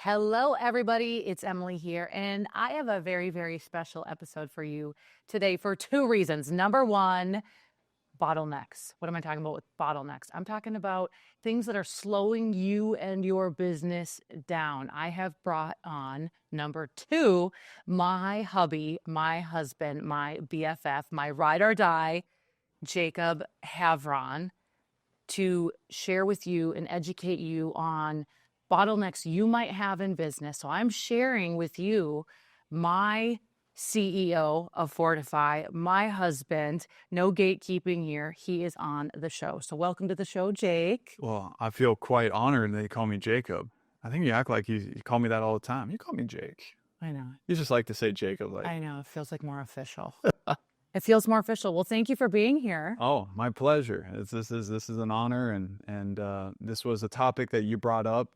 Hello, everybody. It's Emily here, and I have a very, very special episode for you today for two reasons. Number one, bottlenecks. What am I talking about with bottlenecks? I'm talking about things that are slowing you and your business down. I have brought on number two, my hubby, my husband, my BFF, my ride or die, Jacob Havron, to share with you and educate you on bottlenecks you might have in business. So I'm sharing with you my CEO of Fordivine, my husband, no gatekeeping here. He is on the show. So welcome to the show, Jake. Well, I feel quite honored they call me Jacob. I think you act like you call me that all the time. You call me Jake. I know. You just like to say Jacob. I know. It feels like more official. It feels more official. Well, thank you for being here. Oh, my pleasure. This is an honor, and this was a topic that you brought up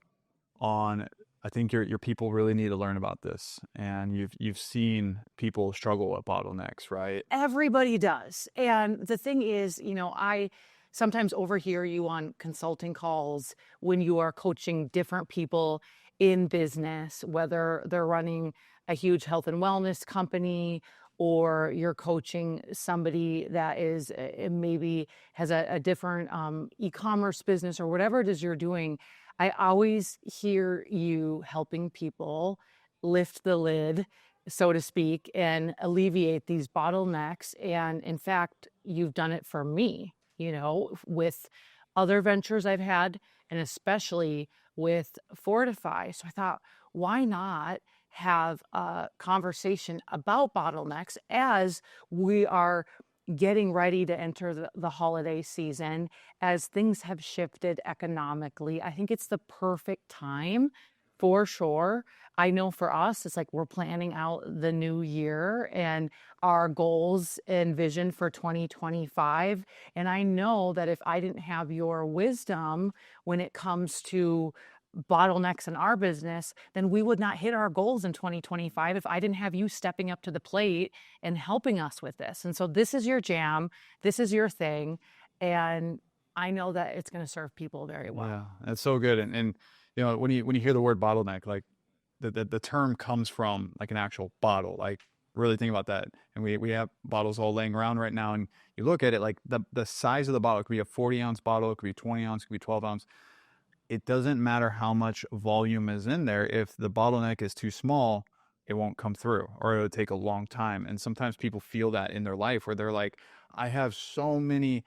on. I think your people really need to learn about this, and you've seen people struggle with bottlenecks, right? Everybody does. And the thing is, I sometimes overhear you on consulting calls when you are coaching different people in business, whether they're running a huge health and wellness company or you're coaching somebody that is maybe has a different e-commerce business or whatever it is you're doing. I always hear you helping people lift the lid, so to speak, and alleviate these bottlenecks. And in fact, you've done it for me, with other ventures I've had, and especially with Fordivine. So I thought, why not have a conversation about bottlenecks as we are getting ready to enter the holiday season, as things have shifted economically. I think it's the perfect time for sure. I know for us, it's like we're planning out the new year and our goals and vision for 2025. And I know that if I didn't have your wisdom when it comes to bottlenecks in our business, then we would not hit our goals in 2025 if I didn't have you stepping up to the plate and helping us with this. And so this is your jam, this is your thing, and I know that it's going to serve people very well. Yeah, that's so good. And when you hear the word bottleneck, like the term comes from like an actual bottle. Like really think about that. And we have bottles all laying around right now, and you look at it, like the size of the bottle. It could be a 40-ounce bottle, it could be 20 ounce, it could be 12 ounce. It doesn't matter how much volume is in there. If the bottleneck is too small, it won't come through, or it'll take a long time. And sometimes people feel that in their life where they're like, I have so many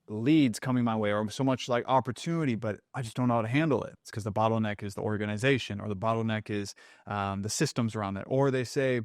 leads coming my way, or so much like opportunity, but I just don't know how to handle it. It's because the bottleneck is the organization, or the bottleneck is the systems around it. Or they say,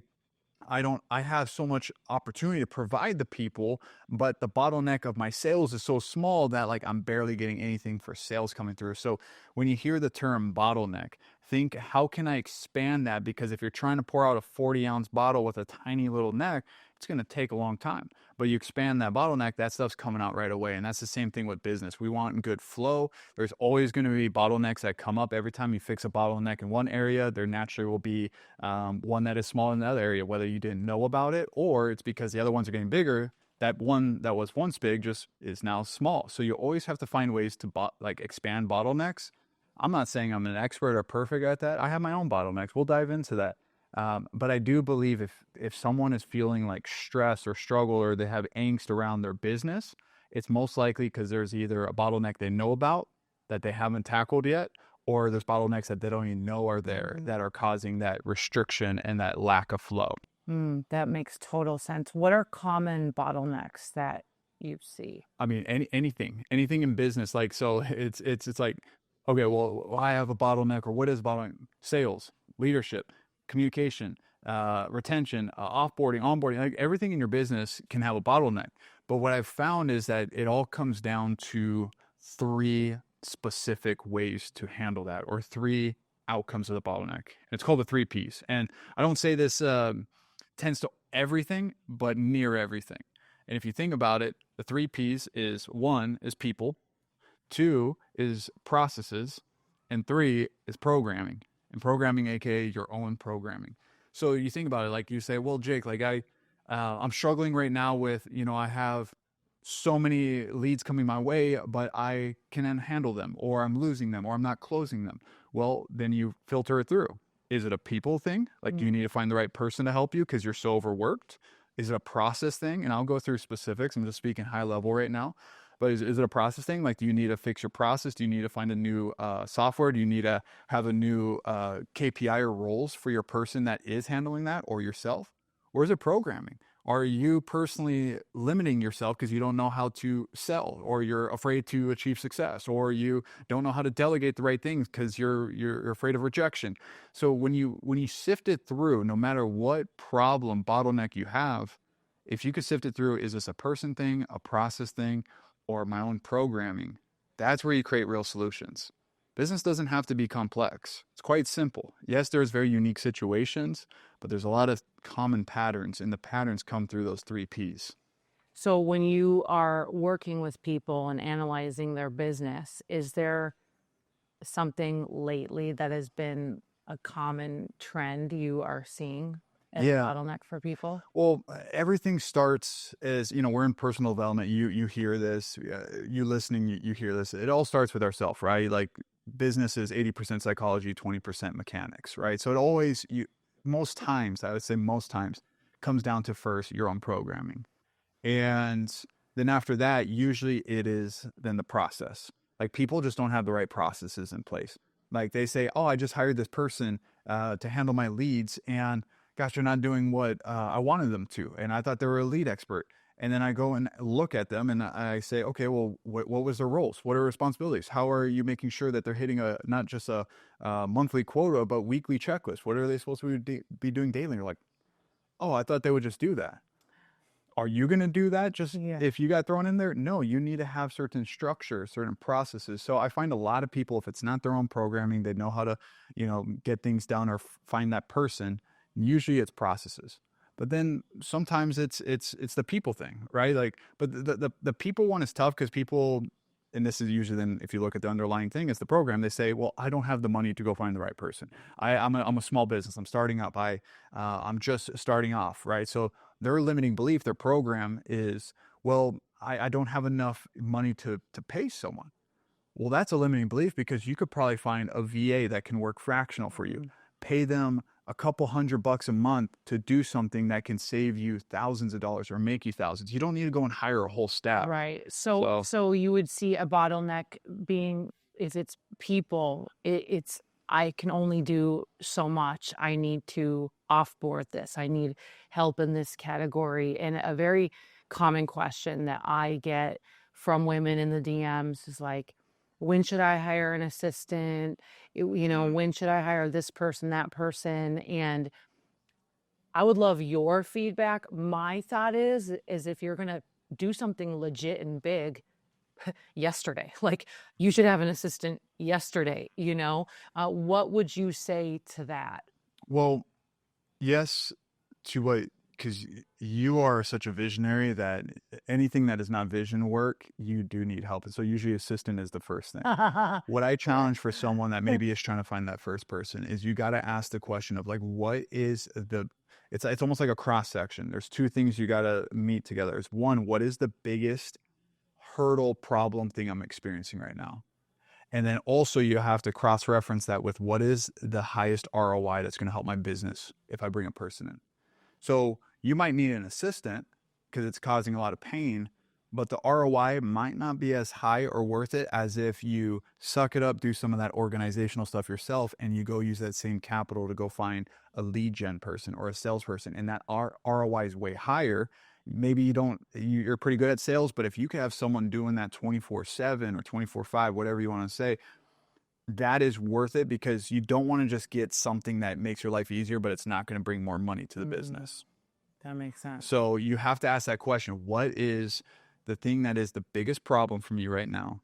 I have so much opportunity to provide the people, but the bottleneck of my sales is so small that like I'm barely getting anything for sales coming through. So when you hear the term bottleneck, think, how can I expand that? Because if you're trying to pour out a 40-ounce bottle with a tiny little neck, it's going to take a long time. But you expand that bottleneck, that stuff's coming out right away. And that's the same thing with business. We want good flow. There's always going to be bottlenecks that come up. Every time you fix a bottleneck in one area, there naturally will be one that is small in another area, whether you didn't know about it or it's because the other ones are getting bigger. That one that was once big just is now small. So you always have to find ways to expand bottlenecks. I'm not saying I'm an expert or perfect at that. I have my own bottlenecks. We'll dive into that. But I do believe if someone is feeling like stress or struggle, or they have angst around their business, it's most likely because there's either a bottleneck they know about that they haven't tackled yet, or there's bottlenecks that they don't even know are there that are causing that restriction and that lack of flow. That makes total sense. What are common bottlenecks that you see? I mean, anything in business. Like, so it's like, okay, well, I have a bottleneck, or what is bottleneck? Sales, leadership, communication, retention, offboarding, onboarding. Like everything in your business can have a bottleneck. But what I've found is that it all comes down to three specific ways to handle that, or three outcomes of the bottleneck. And it's called the 3 Ps. And I don't say this tends to everything, but near everything. And if you think about it, the 3 Ps is 1 is people, 2 is processes, and 3 is programming. And programming, aka your own programming. So you think about it, like you say, well, Jake, like I'm struggling right now with, I have so many leads coming my way, but I can't handle them, or I'm losing them, or I'm not closing them. Well, then you filter it through. Is it a people thing? Like, do you need to find the right person to help you because you're so overworked? Is it a process thing? And I'll go through specifics. I'm just speaking high level right now. But is it a process thing? Like, do you need to fix your process? Do you need to find a new software? Do you need to have a new KPI or roles for your person that is handling that, or yourself? Or is it programming? Are you personally limiting yourself because you don't know how to sell, or you're afraid to achieve success, or you don't know how to delegate the right things because you're afraid of rejection? So when you sift it through, no matter what problem bottleneck you have, if you could sift it through, is this a person thing, a process thing, or my own programming? That's where you create real solutions. Business doesn't have to be complex. It's quite simple. Yes, there's very unique situations, but there's a lot of common patterns, and the patterns come through those 3 Ps. So when you are working with people and analyzing their business, is there something lately that has been a common trend you are seeing as a bottleneck for people? Well, everything starts as, we're in personal development. You hear this, you listening, you hear this. It all starts with ourselves, right? Like, business is 80% psychology, 20% mechanics, right? So it always, most times, I would say most times, comes down to first your own programming. And then after that, usually it is then the process. Like, people just don't have the right processes in place. Like, they say, oh, I just hired this person to handle my leads, and gosh, they're not doing what I wanted them to. And I thought they were a lead expert. And then I go and look at them and I say, okay, well, what was their roles? What are responsibilities? How are you making sure that they're hitting not just a monthly quota, but weekly checklist? What are they supposed to be doing daily? And you're like, oh, I thought they would just do that. Are you going to do that just if you got thrown in there? No, you need to have certain structure, certain processes. So I find a lot of people, if it's not their own programming, they know how to, get things done or find that person. Usually it's processes. But then sometimes it's the people thing, right? Like, but the people one is tough because people, and this is usually then if you look at the underlying thing, it's the program. They say, well, I don't have the money to go find the right person. I'm a small business. I'm starting up. I'm just starting off, right? So their limiting belief, their program is, well, I don't have enough money to pay someone. Well, that's a limiting belief because you could probably find a VA that can work fractional for you. Pay them a couple $100 a month to do something that can save you thousands of dollars or make you thousands. You don't need to go and hire a whole staff. Right. So you would see a bottleneck being, if it's people, it's I can only do so much. I need to offboard this. I need help in this category. And a very common question that I get from women in the DMs is like, when should I hire an assistant? When should I hire this person, that person? And I would love your feedback. My thought is if you're going to do something legit and big yesterday, like, you should have an assistant yesterday, what would you say to that? Well, yes, to what, because you are such a visionary that anything that is not vision work, you do need help. And so usually assistant is the first thing. What I challenge for someone that maybe is trying to find that first person is you got to ask the question of, like, what is it's almost like a cross section. There's 2 things you got to meet together. It's one, what is the biggest hurdle problem thing I'm experiencing right now? And then also you have to cross-reference that with what is the highest ROI that's going to help my business if I bring a person in. So you might need an assistant because it's causing a lot of pain, but the ROI might not be as high or worth it as if you suck it up, do some of that organizational stuff yourself, and you go use that same capital to go find a lead gen person or a salesperson. And that ROI is way higher. Maybe you're pretty good at sales, but if you could have someone doing that 24/7 or 24/5, whatever you want to say, that is worth it because you don't want to just get something that makes your life easier, but it's not going to bring more money to the business. That makes sense. So you have to ask that question. What is the thing that is the biggest problem for me right now?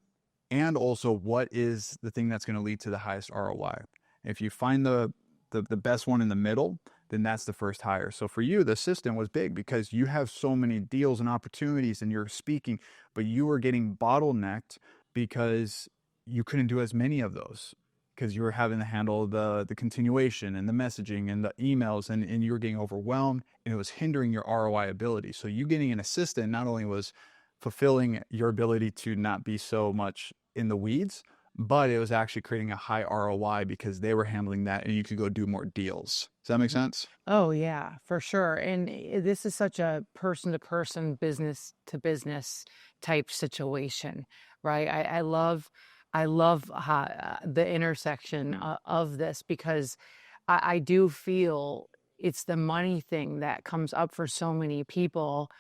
And also, what is the thing that's going to lead to the highest ROI? If you find the best one in the middle, then that's the first hire. So for you, the assistant was big because you have so many deals and opportunities and you're speaking, but you were getting bottlenecked because you couldn't do as many of those because you were having to handle the continuation and the messaging and the emails and you were getting overwhelmed and it was hindering your ROI ability. So you getting an assistant not only was fulfilling your ability to not be so much in the weeds, but it was actually creating a high ROI because they were handling that and you could go do more deals. Does that make sense? Oh yeah, for sure. And this is such a person to person, business to business type situation, right? I love the intersection of this, because I do feel it's the money thing that comes up for so many people.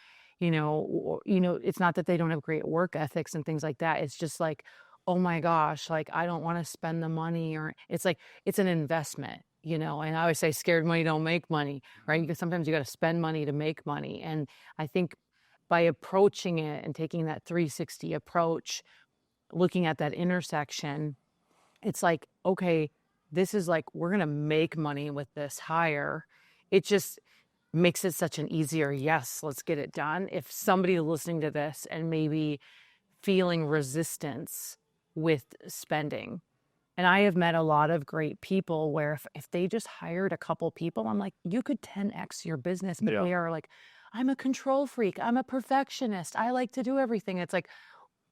It's not that they don't have great work ethics and things like that. It's just like, oh my gosh, like I don't want to spend the money, or it's like it's an investment. And I always say scared money don't make money, right? Because sometimes you got to spend money to make money. And I think by approaching it and taking that 360 approach, looking at that intersection, it's like, okay, this is like, we're going to make money with this hire. It just makes it such an easier, yes, let's get it done. If somebody listening to this and maybe feeling resistance with spending, and I have met a lot of great people where if they just hired a couple people, I'm like, you could 10x your business. But they are like, I'm a control freak, I'm a perfectionist, I like to do everything. It's like,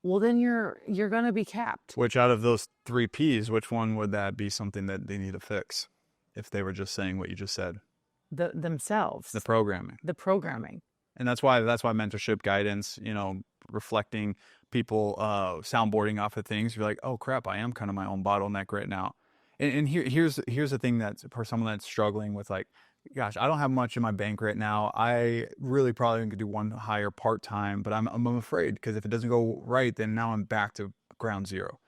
well, then you're going to be capped. Which out of those 3 Ps, which one would that be something that they need to fix if they were just saying what you just said? Themselves. The programming. And that's why mentorship, guidance, reflecting people, soundboarding off of things. You're like, oh crap, I am kind of my own bottleneck right now. And here's the thing that's for someone that's struggling with like, gosh, I don't have much in my bank right now. I really probably could do one hire part-time, but I'm afraid because if it doesn't go right, then now I'm back to ground zero.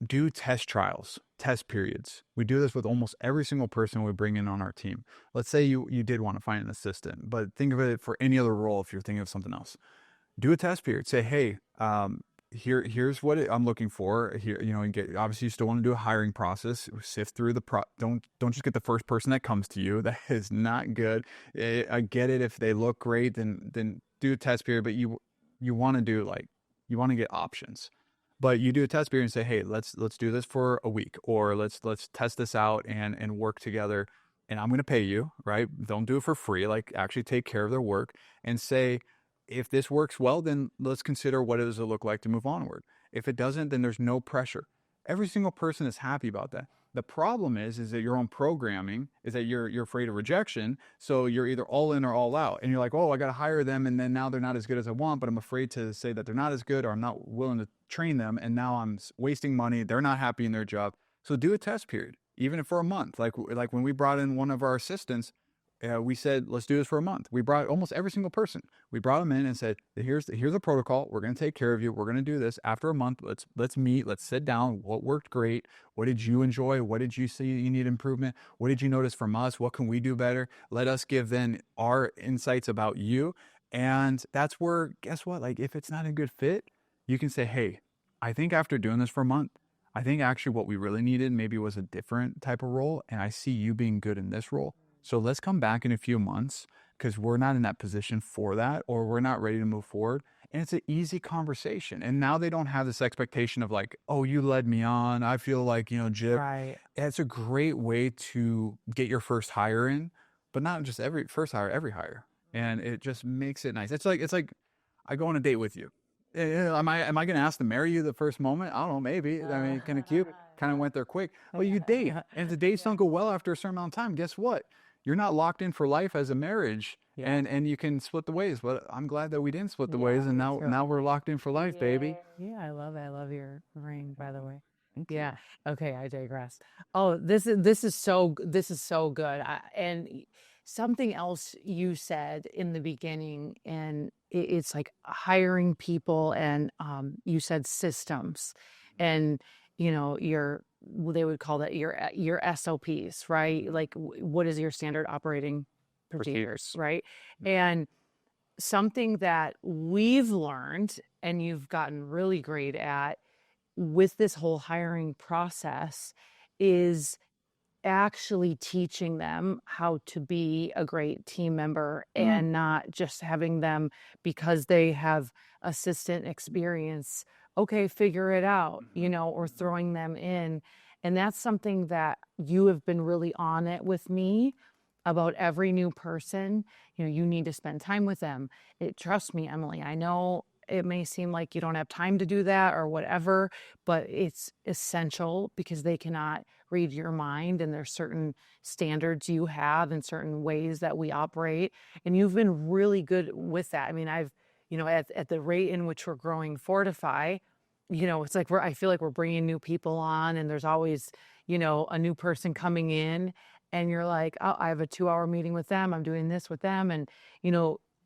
Do test trials, test periods. We do this with almost every single person we bring in on our team. Let's say you did want to find an assistant, but think of it for any other role if you're thinking of something else. Do a test period. Say, hey, here's what I'm looking for. Here, obviously you still want to do a hiring process. Sift through don't just get the first person that comes to you. That is not good. I get it. If they look great, then do a test period. But you want to do you want to get options. But you do a test period and say, hey, let's do this for a week, or let's test this out and work together. And I'm going to pay you, right? Don't do it for free. Like actually take care of their work and say, if this works well, then let's consider what does it look like to move onward. If it doesn't, then there's no pressure. Every single person is happy about that. The problem is that your own programming is that you're afraid of rejection. So you're either all in or all out. And you're like, oh, I got to hire them. And then now they're not as good as I want, but I'm afraid to say that they're not as good, or I'm not willing to train them. And now I'm wasting money. They're not happy in their job. So do a test period, even if for a month. Like when we brought in one of our assistants, we said, let's do this for a month. We brought almost every single person. We brought them in and said, here's a protocol. We're going to take care of you. We're going to do this. After a month, let's meet. Let's sit down. What worked great? What did you enjoy? What did you see you need improvement? What did you notice from us? What can we do better? Let us give then our insights about you. And that's where, guess what? Like if it's not a good fit, you can say, hey, I think after doing this for a month, I think actually what we really needed maybe was a different type of role. And I see you being good in this role. So let's come back in a few months because we're not in that position for that, or we're not ready to move forward. And it's an easy conversation. And now they don't have this expectation of like, oh, you led me on. I feel like, Jip. Right. It's a great way to get your first hire in, but not just every hire. And it just makes it nice. It's like I go on a date with you. Am I going to ask to marry you the first moment? I don't know, maybe. I mean, kind of cute. Kind of went there quick. Well, you date. And if the dates don't go well after a certain amount of time, guess what? You're not locked in for life as a marriage, and you can split the ways. But I'm glad that we didn't split the ways, and now we're locked in for life, baby. Yeah, I love it. I love your ring, by the way. Yeah. Okay, I digress. Oh, this is so good. And something else you said in the beginning, and it's like hiring people, and you said systems, and they would call that your SOPs, right? Like what is your standard operating procedures, right? And something that we've learned and you've gotten really great at with this whole hiring process is actually teaching them how to be a great team member and not just having them because they have assistant experience. Okay, figure it out, or throwing them in. And that's something that you have been really on it with me about every new person. You need to spend time with them. Trust me, Emily, I know it may seem like you don't have time to do that or whatever, but it's essential because they cannot read your mind, and there's certain standards you have and certain ways that we operate. And you've been really good with that. I mean, I've, at the rate in which we're growing Fortify, it's like I feel like we're bringing new people on, and there's always, a new person coming in, and you're like, oh, I have a 2-hour meeting with them. I'm doing this with them. And,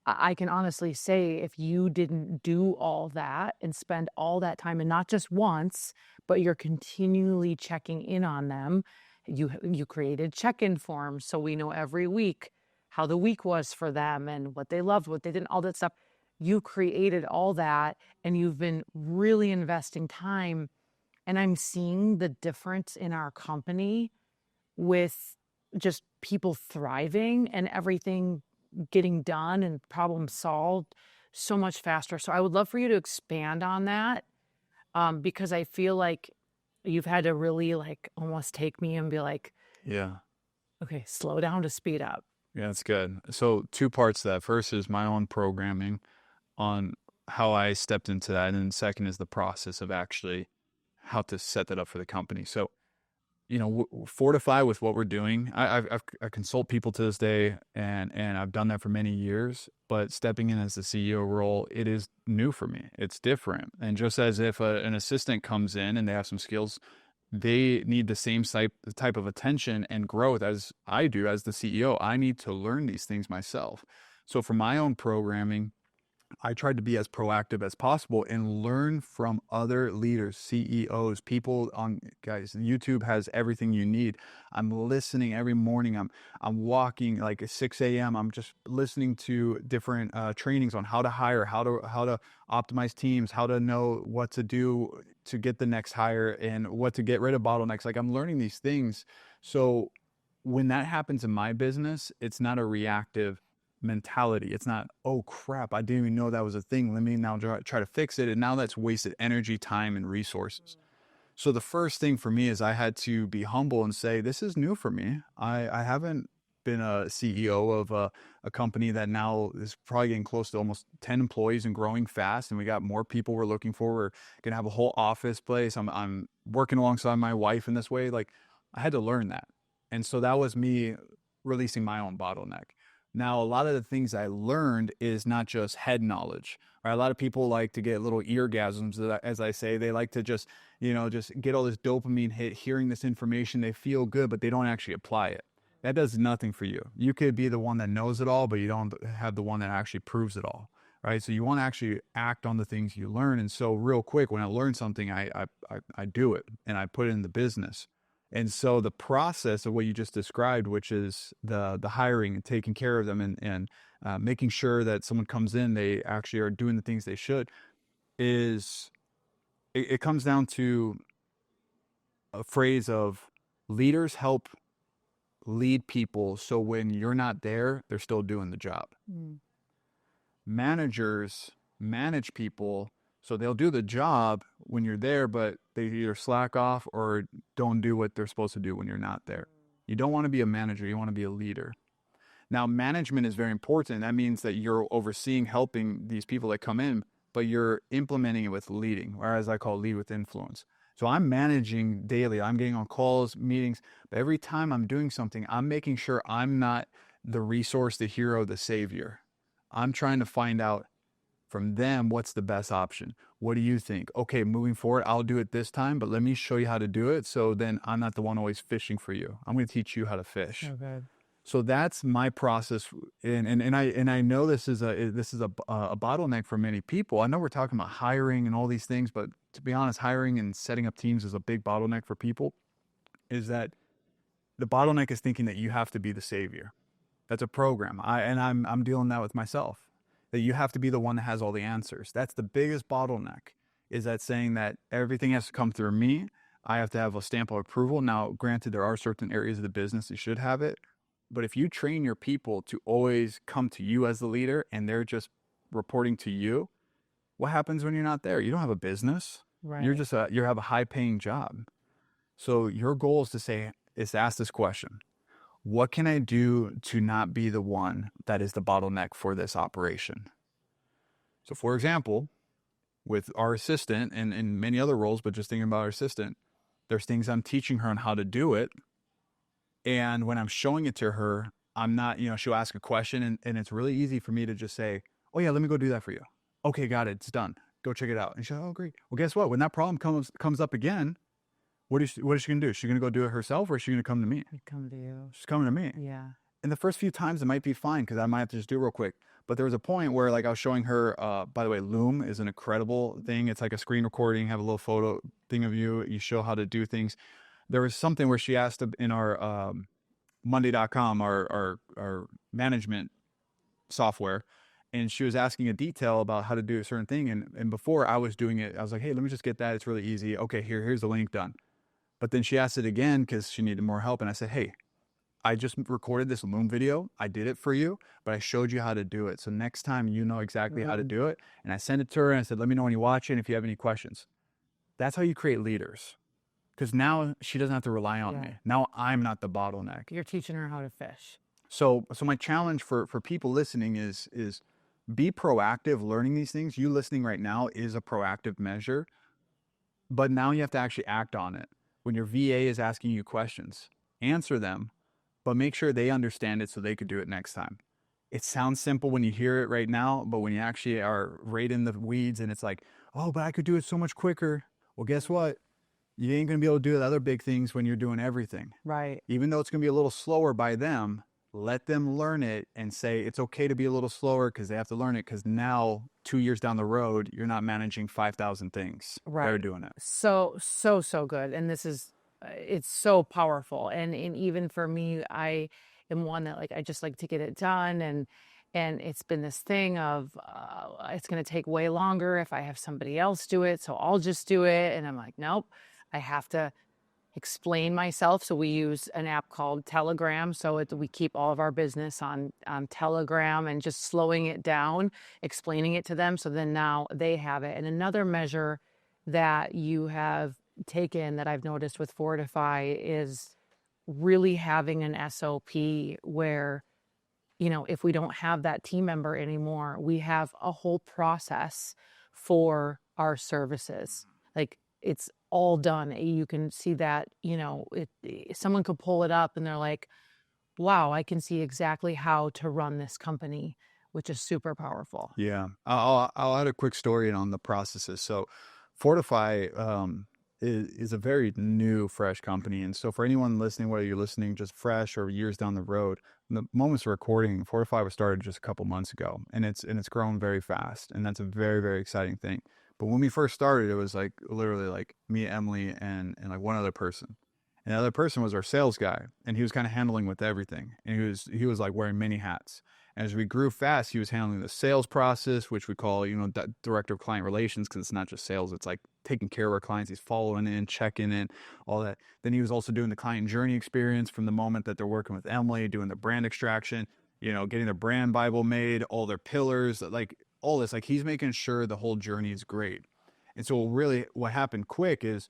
I can honestly say, if you didn't do all that and spend all that time, and not just once, but you're continually checking in on them, you created check-in forms so we know every week how the week was for them and what they loved, what they didn't, all that stuff. You created all that, and you've been really investing time. And I'm seeing the difference in our company with just people thriving and everything getting done and problem solved so much faster. So I would love for you to expand on that, because I feel like you've had to really like almost take me and be like, Yeah. okay, slow down to speed up. Yeah, that's good. So 2 parts to that. First is my own programming on how I stepped into that. And then second is the process of actually how to set that up for the company. So, Fortify with what we're doing. I consult people to this day, and I've done that for many years. But stepping in as the CEO role, it is new for me. It's different. And just as if an assistant comes in and they have some skills, they need the same type of attention and growth as I do as the CEO. I need to learn these things myself. So for my own programming, I tried to be as proactive as possible and learn from other leaders, CEOs, people guys, YouTube has everything you need. I'm listening every morning. I'm walking like at 6 a.m. I'm just listening to different trainings on how to hire, how to optimize teams, how to know what to do to get the next hire, and what to get rid of bottlenecks. Like, I'm learning these things. So when that happens in my business, it's not a reactive mentality. It's not, oh crap, I didn't even know that was a thing. Let me now try to fix it. And now that's wasted energy, time, and resources. So the first thing for me is I had to be humble and say, this is new for me. I haven't been a CEO of a company that now is probably getting close to almost 10 employees and growing fast. And we got more people we're looking for. We're going to have a whole office place. I'm working alongside my wife in this way. Like, I had to learn that. And so that was me releasing my own bottleneck. Now, a lot of the things I learned is not just head knowledge, right? A lot of people like to get little eargasms, as I say. They like to just get all this dopamine hit, hearing this information. They feel good, but they don't actually apply it. That does nothing for you. You could be the one that knows it all, but you don't have the one that actually proves it all, right? So you want to actually act on the things you learn. And so real quick, when I learn something, I do it, and I put it in the business. And so the process of what you just described, which is the hiring and taking care of them, and making sure that someone comes in, they actually are doing the things they should, it comes down to a phrase of leaders help lead people, so when you're not there, they're still doing the job. Managers manage people, so they'll do the job when you're there, but they either slack off or don't do what they're supposed to do when you're not there. You don't want to be a manager. You want to be a leader. Now, management is very important. That means that you're overseeing, helping these people that come in, but you're implementing it with leading, or as I call, lead with influence. So I'm managing daily. I'm getting on calls, meetings, but every time I'm doing something, I'm making sure I'm not the resource, the hero, the savior. I'm trying to find out from them what's the best option. What do you think? Okay, moving forward, I'll do it this time, but let me show you how to do it, so then I'm not the one always fishing for you. I'm going to teach you how to fish. Okay. So that's my process, and I know this is a bottleneck for many people. I know we're talking about hiring and all these things, but to be honest, hiring and setting up teams is a big bottleneck for people. Is that the bottleneck is thinking that you have to be the savior. That's a program. I'm dealing that with myself. That you have to be the one that has all the answers. That's the biggest bottleneck, is that saying that everything has to come through me. I have to have a stamp of approval. Now, granted, there are certain areas of the business that should have it, but if you train your people to always come to you as the leader and they're just reporting to you, what happens when you're not there? You don't have a business. Right. You have a high paying job. So your goal is to ask this question: what can I do to not be the one that is the bottleneck for this operation? So for example, with our assistant and many other roles, but just thinking about our assistant, there's things I'm teaching her on how to do it. And when I'm showing it to her, I'm not, she'll ask a question and it's really easy for me to just say, oh yeah, let me go do that for you. Okay, got it. It's done. Go check it out. And she's like, oh, great. Well, guess what? When that problem comes up again, what is she going to do? She's going to go do it herself, or is she going to come to me? Come to you. She's coming to me. Yeah. And the first few times it might be fine because I might have to just do it real quick. But there was a point where like I was showing her, by the way, Loom is an incredible thing. It's like a screen recording, have a little photo thing of you. You show how to do things. There was something where she asked in our Monday.com, our management software, and she was asking a detail about how to do a certain thing. And before I was doing it, I was like, hey, let me just get that. It's really easy. Okay, here's the link, done. But then she asked it again because she needed more help. And I said, hey, I just recorded this Loom video. I did it for you, but I showed you how to do it. So next time you know exactly how to do it. And I sent it to her and I said, let me know when you watch it and if you have any questions. That's how you create leaders. Because now she doesn't have to rely on me. Now I'm not the bottleneck. You're teaching her how to fish. So my challenge for people listening is be proactive learning these things. You listening right now is a proactive measure, but now you have to actually act on it. When your VA is asking you questions, answer them, but make sure they understand it so they could do it next time. It sounds simple when you hear it right now, but when you actually are right in the weeds and it's like, oh, but I could do it so much quicker. Well, guess what? You ain't going to be able to do the other big things when you're doing everything. Right. Even though it's going to be a little slower by them, let them learn it and say it's okay to be a little slower because they have to learn it, because now 2 years down the road, you're not managing 5,000 things. Right. They're doing it. So good. And this is, it's so powerful. And even for me, I am one that I just like to get it done. And it's been this thing of, it's going to take way longer if I have somebody else do it. So I'll just do it. And I'm like, nope, I have to explain myself. So we use an app called Telegram. So we keep all of our business on Telegram, and just slowing it down, explaining it to them. So then now they have it. And another measure that you have taken that I've noticed with Fordivine is really having an SOP where, if we don't have that team member anymore, we have a whole process for our services. It's all done. You can see that, someone could pull it up and they're like, wow, I can see exactly how to run this company, which is super powerful. Yeah. I'll add a quick story on the processes. So Fordivine is a very new, fresh company. And so for anyone listening, whether you're listening just fresh or years down the road, the moments of recording, Fordivine was started just a couple months ago, and it's grown very fast. And that's a very, very exciting thing. But when we first started, it was literally me, Emily, and one other person. And the other person was our sales guy, and he was kind of handling with everything. And he was wearing many hats. And as we grew fast, he was handling the sales process, which we call, director of client relations, because it's not just sales. It's taking care of our clients. He's following in, checking in, all that. Then he was also doing the client journey experience from the moment that they're working with Emily, doing the brand extraction, getting their brand Bible made, all their pillars, all this. He's making sure the whole journey is great. And so really what happened quick is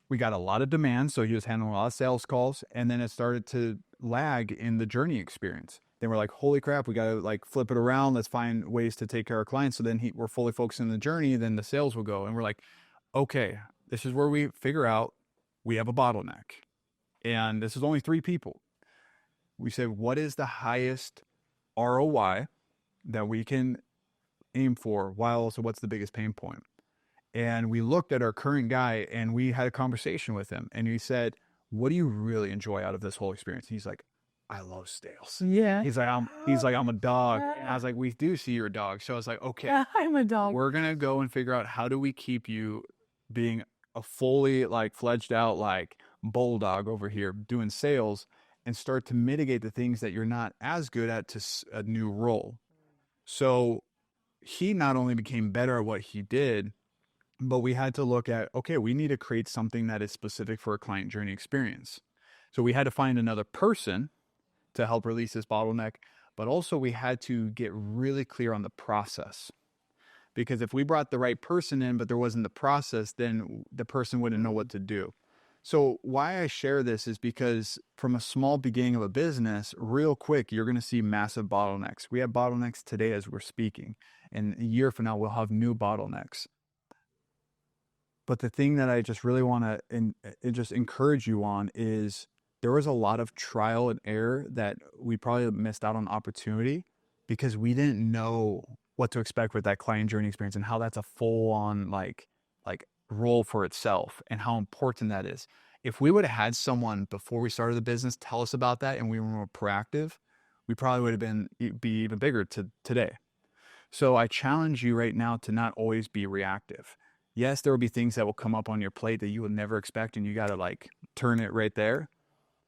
we got a lot of demand. So he was handling a lot of sales calls, and then it started to lag in the journey experience. Then we're like, holy crap, we got to flip it around. Let's find ways to take care of our clients. So then we're fully focused on the journey. Then the sales will go. And we're like, okay, this is where we figure out we have a bottleneck. And this is only 3 people. We said, what is the highest ROI that we can aim for, while also what's the biggest pain point? And we looked at our current guy and we had a conversation with him, and he said, what do you really enjoy out of this whole experience? And he's like, I love sales. Yeah. He's like, I'm a dog. And I was like, we do see you're a dog. So I was like, okay, Yeah, I'm a dog. we're going to go and figure out how do we keep you being a fully fledged out bulldog over here doing sales, and start to mitigate the things that you're not as good at to a new role. So he not only became better at what he did, but we had to look at, okay, we need to create something that is specific for a client journey experience. So we had to find another person to help release this bottleneck, but also we had to get really clear on the process. Because if we brought the right person in, but there wasn't the process, then the person wouldn't know what to do. So why I share this is because from a small beginning of a business, real quick, you're going to see massive bottlenecks. We have bottlenecks today as we're speaking. And a year from now, we'll have new bottlenecks. But the thing that I just really want to just encourage you on is there was a lot of trial and error that we probably missed out on opportunity because we didn't know what to expect with that client journey experience and how that's a full on like role for itself and how important that is. If we would have had someone before we started the business tell us about that and we were more proactive, we probably would have be even bigger today. So I challenge you right now to not always be reactive. Yes, there will be things that will come up on your plate that you would never expect and you got to like turn it right there.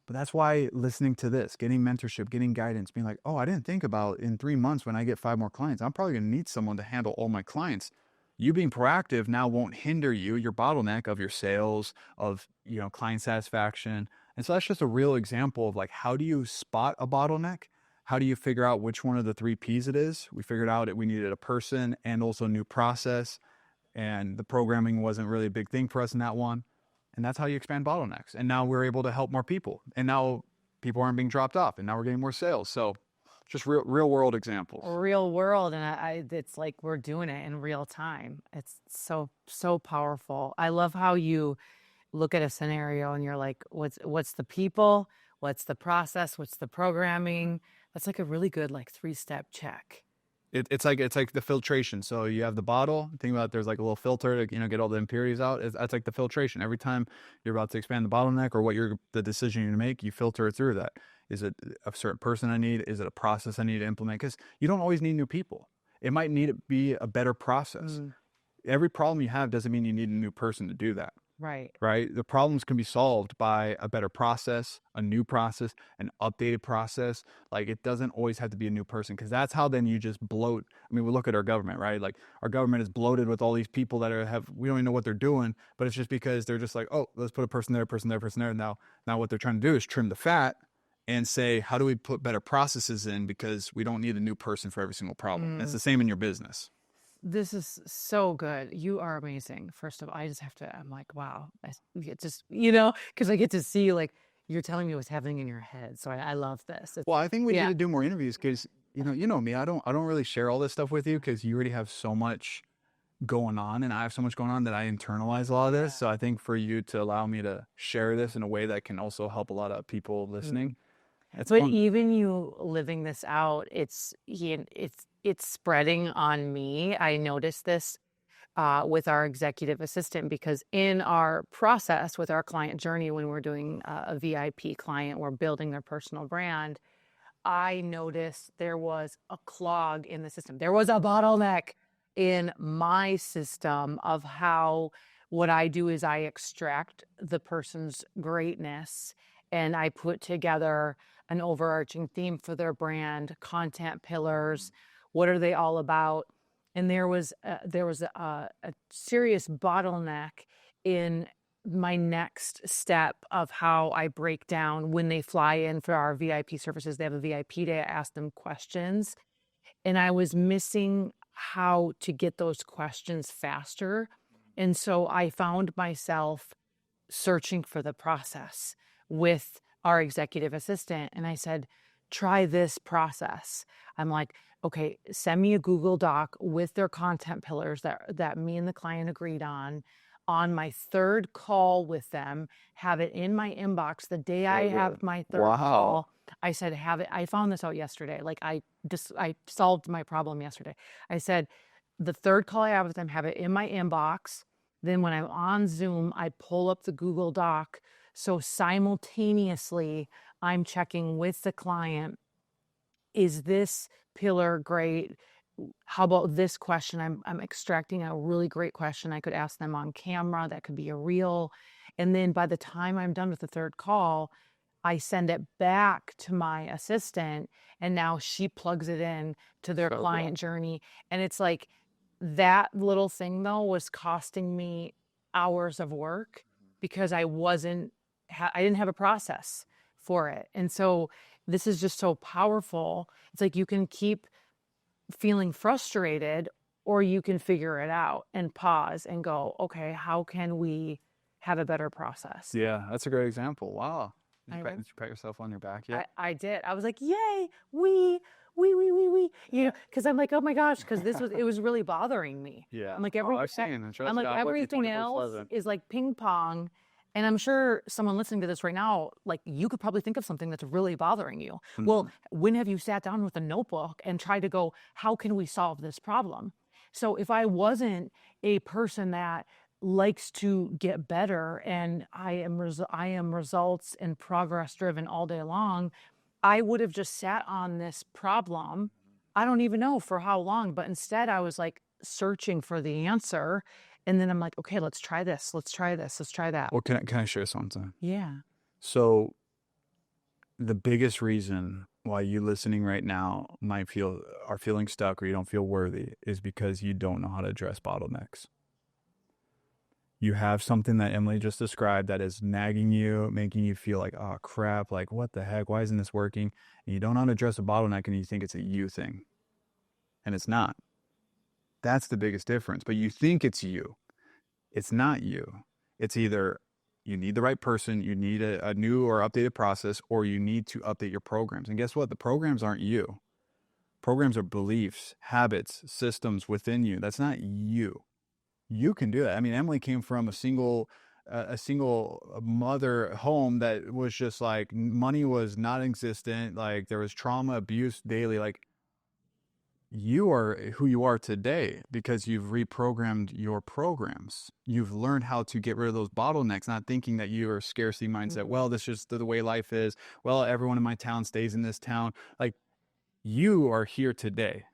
But that's why listening to this, getting mentorship, getting guidance, being like, oh, I didn't think about in 3 months when I get 5 more clients, I'm probably going to need someone to handle all my clients. You being proactive now won't hinder you, your bottleneck of your sales, of, client satisfaction. And so that's just a real example of like, how do you spot a bottleneck? How do you figure out which one of the 3 Ps it is? We figured out that we needed a person and also a new process. And the programming wasn't really a big thing for us in that one. And that's how you expand bottlenecks. And now we're able to help more people. And now people aren't being dropped off. And now we're getting more sales. So just real world examples. Real world. And it's like we're doing it in real time. It's so powerful. I love how you look at a scenario and you're like, what's the people? What's the process? What's the programming? That's like a really good 3-step check. It's like the filtration. So you have the bottle. Think about it, there's like a little filter to get all the impurities out. That's like the filtration. Every time you're about to expand the bottleneck or the decision you're going to make, you filter it through that. Is it a certain person I need? Is it a process I need to implement? Because you don't always need new people. It might need to be a better process. Every problem you have doesn't mean you need a new person to do that. Right. The problems can be solved by a better process, a new process, an updated process. Like it doesn't always have to be a new person because that's how then you just bloat. I mean, we look at our government, right? Like our government is bloated with all these people that we don't even know what they're doing, but it's just because they're just like, oh, let's put a person there, person there, person there. Now what they're trying to do is trim the fat and say, how do we put better processes in because we don't need a new person for every single problem. It's the same in your business. This is so good. You are amazing. First of all, I'm like, wow. Because I get to see you're telling me what's happening in your head. So I love this. Well, I think we need to do more interviews because, you know me, I don't really share all this stuff with you because you already have so much going on and I have so much going on that I internalize a lot of this. So I think for you to allow me to share this in a way that can also help a lot of people listening. But fun. Even you living this out, it's spreading on me. I noticed this with our executive assistant because in our process with our client journey, when we're doing a VIP client, we're building their personal brand. I noticed there was a clog in the system. There was a bottleneck in my system of how what I do is I extract the person's greatness and I put together an overarching theme for their brand, content pillars. What are they all about? And there was a serious bottleneck in my next step of how I break down when they fly in for our VIP services. They have a VIP day. I ask them questions, and I was missing how to get those questions faster. And so I found myself searching for the process with our executive assistant. And I said, try this process. I'm like, okay, send me a Google Doc with their content pillars that me and the client agreed on my 3rd call with them, have it in my inbox the day I have my 3rd call. I said, have it. I found this out yesterday. I solved my problem yesterday. I said, the 3rd call I have with them, have it in my inbox. Then when I'm on Zoom, I pull up the Google Doc. So simultaneously, I'm checking with the client, is this pillar great? How about this question? I'm extracting a really great question. I could ask them on camera. That could be a reel. And then by the time I'm done with the 3rd call, I send it back to my assistant and now she plugs it in to their client journey. And it's like that little thing though was costing me hours of work because I didn't have a process for it. And so this is just so powerful. It's like you can keep feeling frustrated or you can figure it out and pause and go, okay, how can we have a better process? Yeah, that's a great example. Wow. Did you pat yourself on your back yet? I did. I was like, yay, we, you know, because I'm like, oh my gosh, because it was really bothering me. Yeah. I'm like, I'm like, everything else is like ping pong. And I'm sure someone listening to this right now, like you could probably think of something that's really bothering you. Well, when have you sat down with a notebook and tried to go, how can we solve this problem? So if I wasn't a person that likes to get better and I am results and progress driven all day long, I would have just sat on this problem. I don't even know for how long, but instead I was like searching for the answer. And then I'm like, okay, let's try this. Let's try this. Let's try that. Well, can I share something? Yeah. So the biggest reason why you listening right now are feeling stuck or you don't feel worthy is because you don't know how to address bottlenecks. You have something that Emily just described that is nagging you, making you feel like, oh crap, like what the heck, why isn't this working? And you don't know how to address a bottleneck and you think it's a you thing. And it's not. That's the biggest difference. But you think it's you. It's not you. It's either you need the right person, you need a new or updated process, or you need to update your programs. And guess what? The programs aren't you. Programs are beliefs, habits, systems within you. That's not you. You can do that. I mean, Emily came from a single mother home that was just like money was not existent. Like there was trauma, abuse daily. Like you are who you are today because you've reprogrammed your programs. You've learned how to get rid of those bottlenecks, not thinking that you are scarcity mindset. Well, this is just the way life is. Well, everyone in my town stays in this town. Like you are here today.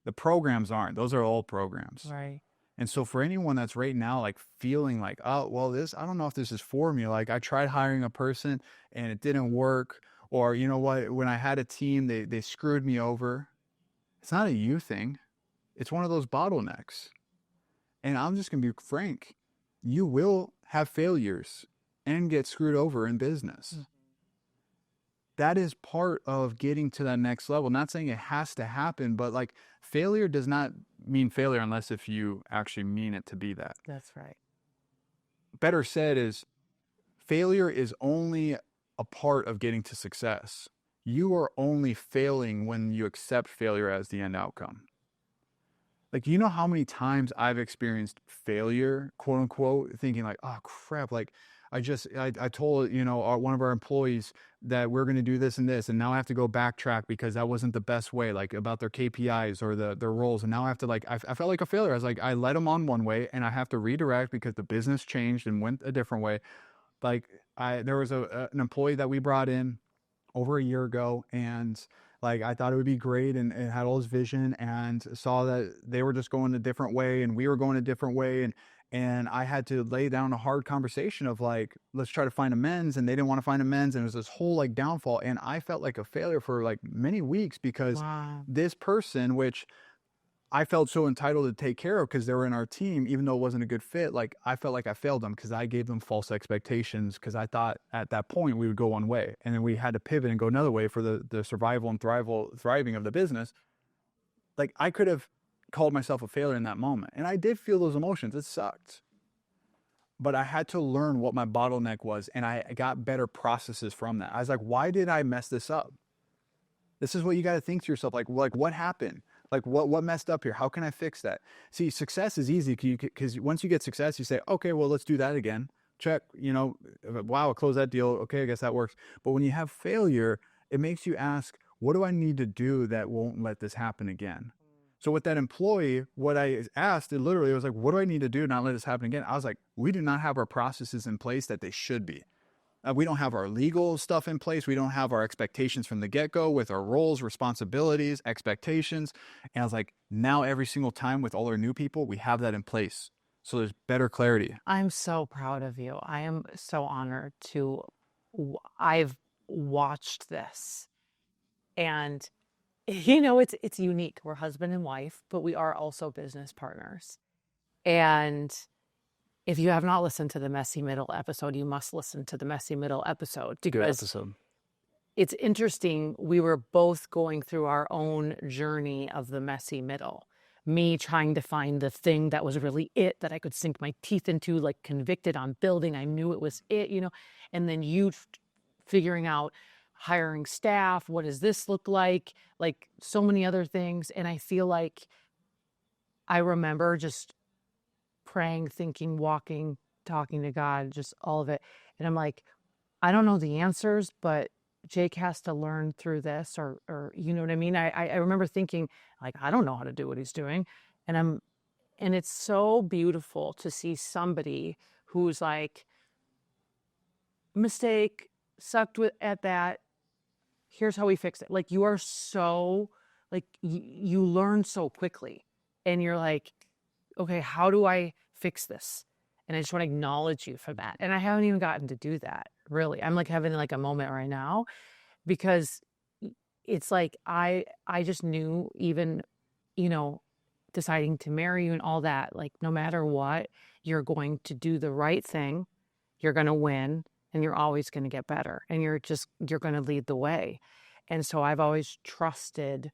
The programs aren't. Those are old programs. Right. And so for anyone that's right now, like feeling like, oh, well, I don't know if this is for me. Like I tried hiring a person and it didn't work. Or you know what, when I had a team, they screwed me over. It's not a you thing. It's one of those bottlenecks. And I'm just going to be frank. You will have failures and get screwed over in business. Mm-hmm. That is part of getting to that next level. Not saying it has to happen, but like failure does not mean failure unless if you actually mean it to be that. That's right. Better said is failure is only a part of getting to success. You are only failing when you accept failure as the end outcome. Like, you know how many times I've experienced failure, quote unquote, thinking like, oh crap, like I told, one of our employees that we're going to do this and this, and now I have to go backtrack because that wasn't the best way, like about their KPIs or their roles. And now I have to I felt like a failure. I was like, I led them on one way and I have to redirect because the business changed and went a different way. Like there was an employee that we brought in over a year ago, and like I thought it would be great and had all this vision, and saw that they were just going a different way and we were going a different way, and I had to lay down a hard conversation of like, let's try to find amends, and they didn't want to find amends, and it was this whole like downfall, and I felt like a failure for like many weeks because this person, which I felt so entitled to take care of because they were in our team, even though it wasn't a good fit, like I felt like I failed them because I gave them false expectations because I thought at that point we would go one way, and then we had to pivot and go another way for the survival and thriving of the business. Like I could have called myself a failure in that moment, and I did feel those emotions. It sucked. But I had to learn what my bottleneck was, and I got better processes from that. I was like, why did I mess this up? This is what you got to think to yourself, like what happened? Like what messed up here? How can I fix that? See, success is easy because once you get success, you say, okay, well, let's do that again. Check, wow, I closed that deal. Okay, I guess that works. But when you have failure, it makes you ask, what do I need to do that won't let this happen again? So with that employee, what I asked, it literally was like, what do I need to do to not let this happen again? I was like, we do not have our processes in place that they should be. We don't have our legal stuff in place. We don't have our expectations from the get-go with our roles, responsibilities, expectations. And I was like, now every single time with all our new people, we have that in place. So there's better clarity. I'm so proud of you. I am so honored I've watched this. And, it's unique. We're husband and wife, but we are also business partners. And if you have not listened to the Messy Middle episode, you must listen to the Messy Middle episode. Good episode. It's interesting. We were both going through our own journey of the messy middle. Me trying to find the thing that was really it, that I could sink my teeth into, like convicted on building. I knew it was it, and then you figuring out hiring staff, what does this look like so many other things. And I feel like I remember just praying, thinking, walking, talking to God, just all of it. And I'm like, I don't know the answers, but Jake has to learn through this, or you know what I mean? I remember thinking, like, I don't know how to do what he's doing. And it's so beautiful to see somebody who's like, mistake, sucked at that. Here's how we fix it. Like, you are so, like, you learn so quickly. And you're like, okay, how do I fix this? And I just want to acknowledge you for that. And I haven't even gotten to do that, really. I'm like having like a moment right now, because it's like I just knew, even, you know, deciding to marry you and all that, like, no matter what, you're going to do the right thing, you're going to win, and you're always going to get better, and you're going to lead the way. And so I've always trusted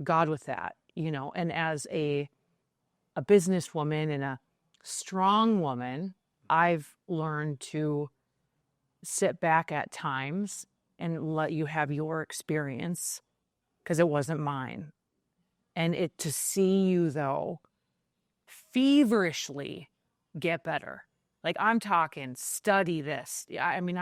God with that, you know. And as a businesswoman and a strong woman, I've learned to sit back at times and let you have your experience, because it wasn't mine. And to see you, though, feverishly get better. Like, I'm talking study this. I mean,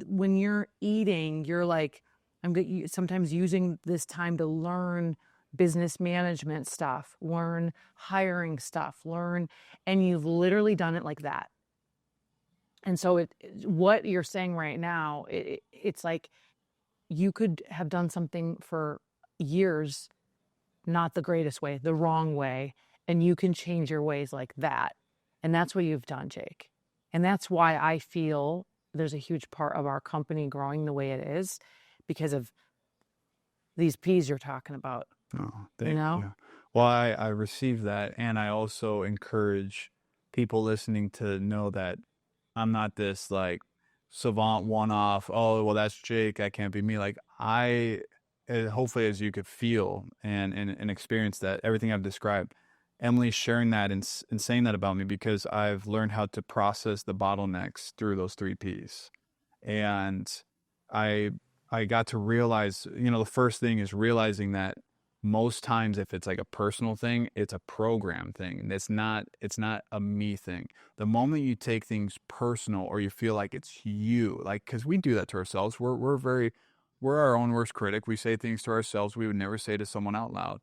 when you're eating, you're like, I'm sometimes using this time to learn business management stuff, learn hiring stuff, and you've literally done it like that. And so what you're saying right now, it's like you could have done something for years, not the greatest way, the wrong way, and you can change your ways like that. And that's what you've done, Jake. And that's why I feel there's a huge part of our company growing the way it is, because of these P's you're talking about. Oh, you know? you. Well, I received that, and I also encourage people listening to know that I'm not this like savant one-off. Oh, well, that's Jake, that can't be me. Like, hopefully, as you could feel and experience that, everything I've described, Emily's sharing that and saying that about me, because I've learned how to process the bottlenecks through those 3 Ps. And I got to realize, you know, the first thing is realizing that most times, if it's like a personal thing, it's a program thing. It's not a me thing. The moment you take things personal, or you feel like it's you, like, because we do that to ourselves. We're our own worst critic. We say things to ourselves we would never say to someone out loud.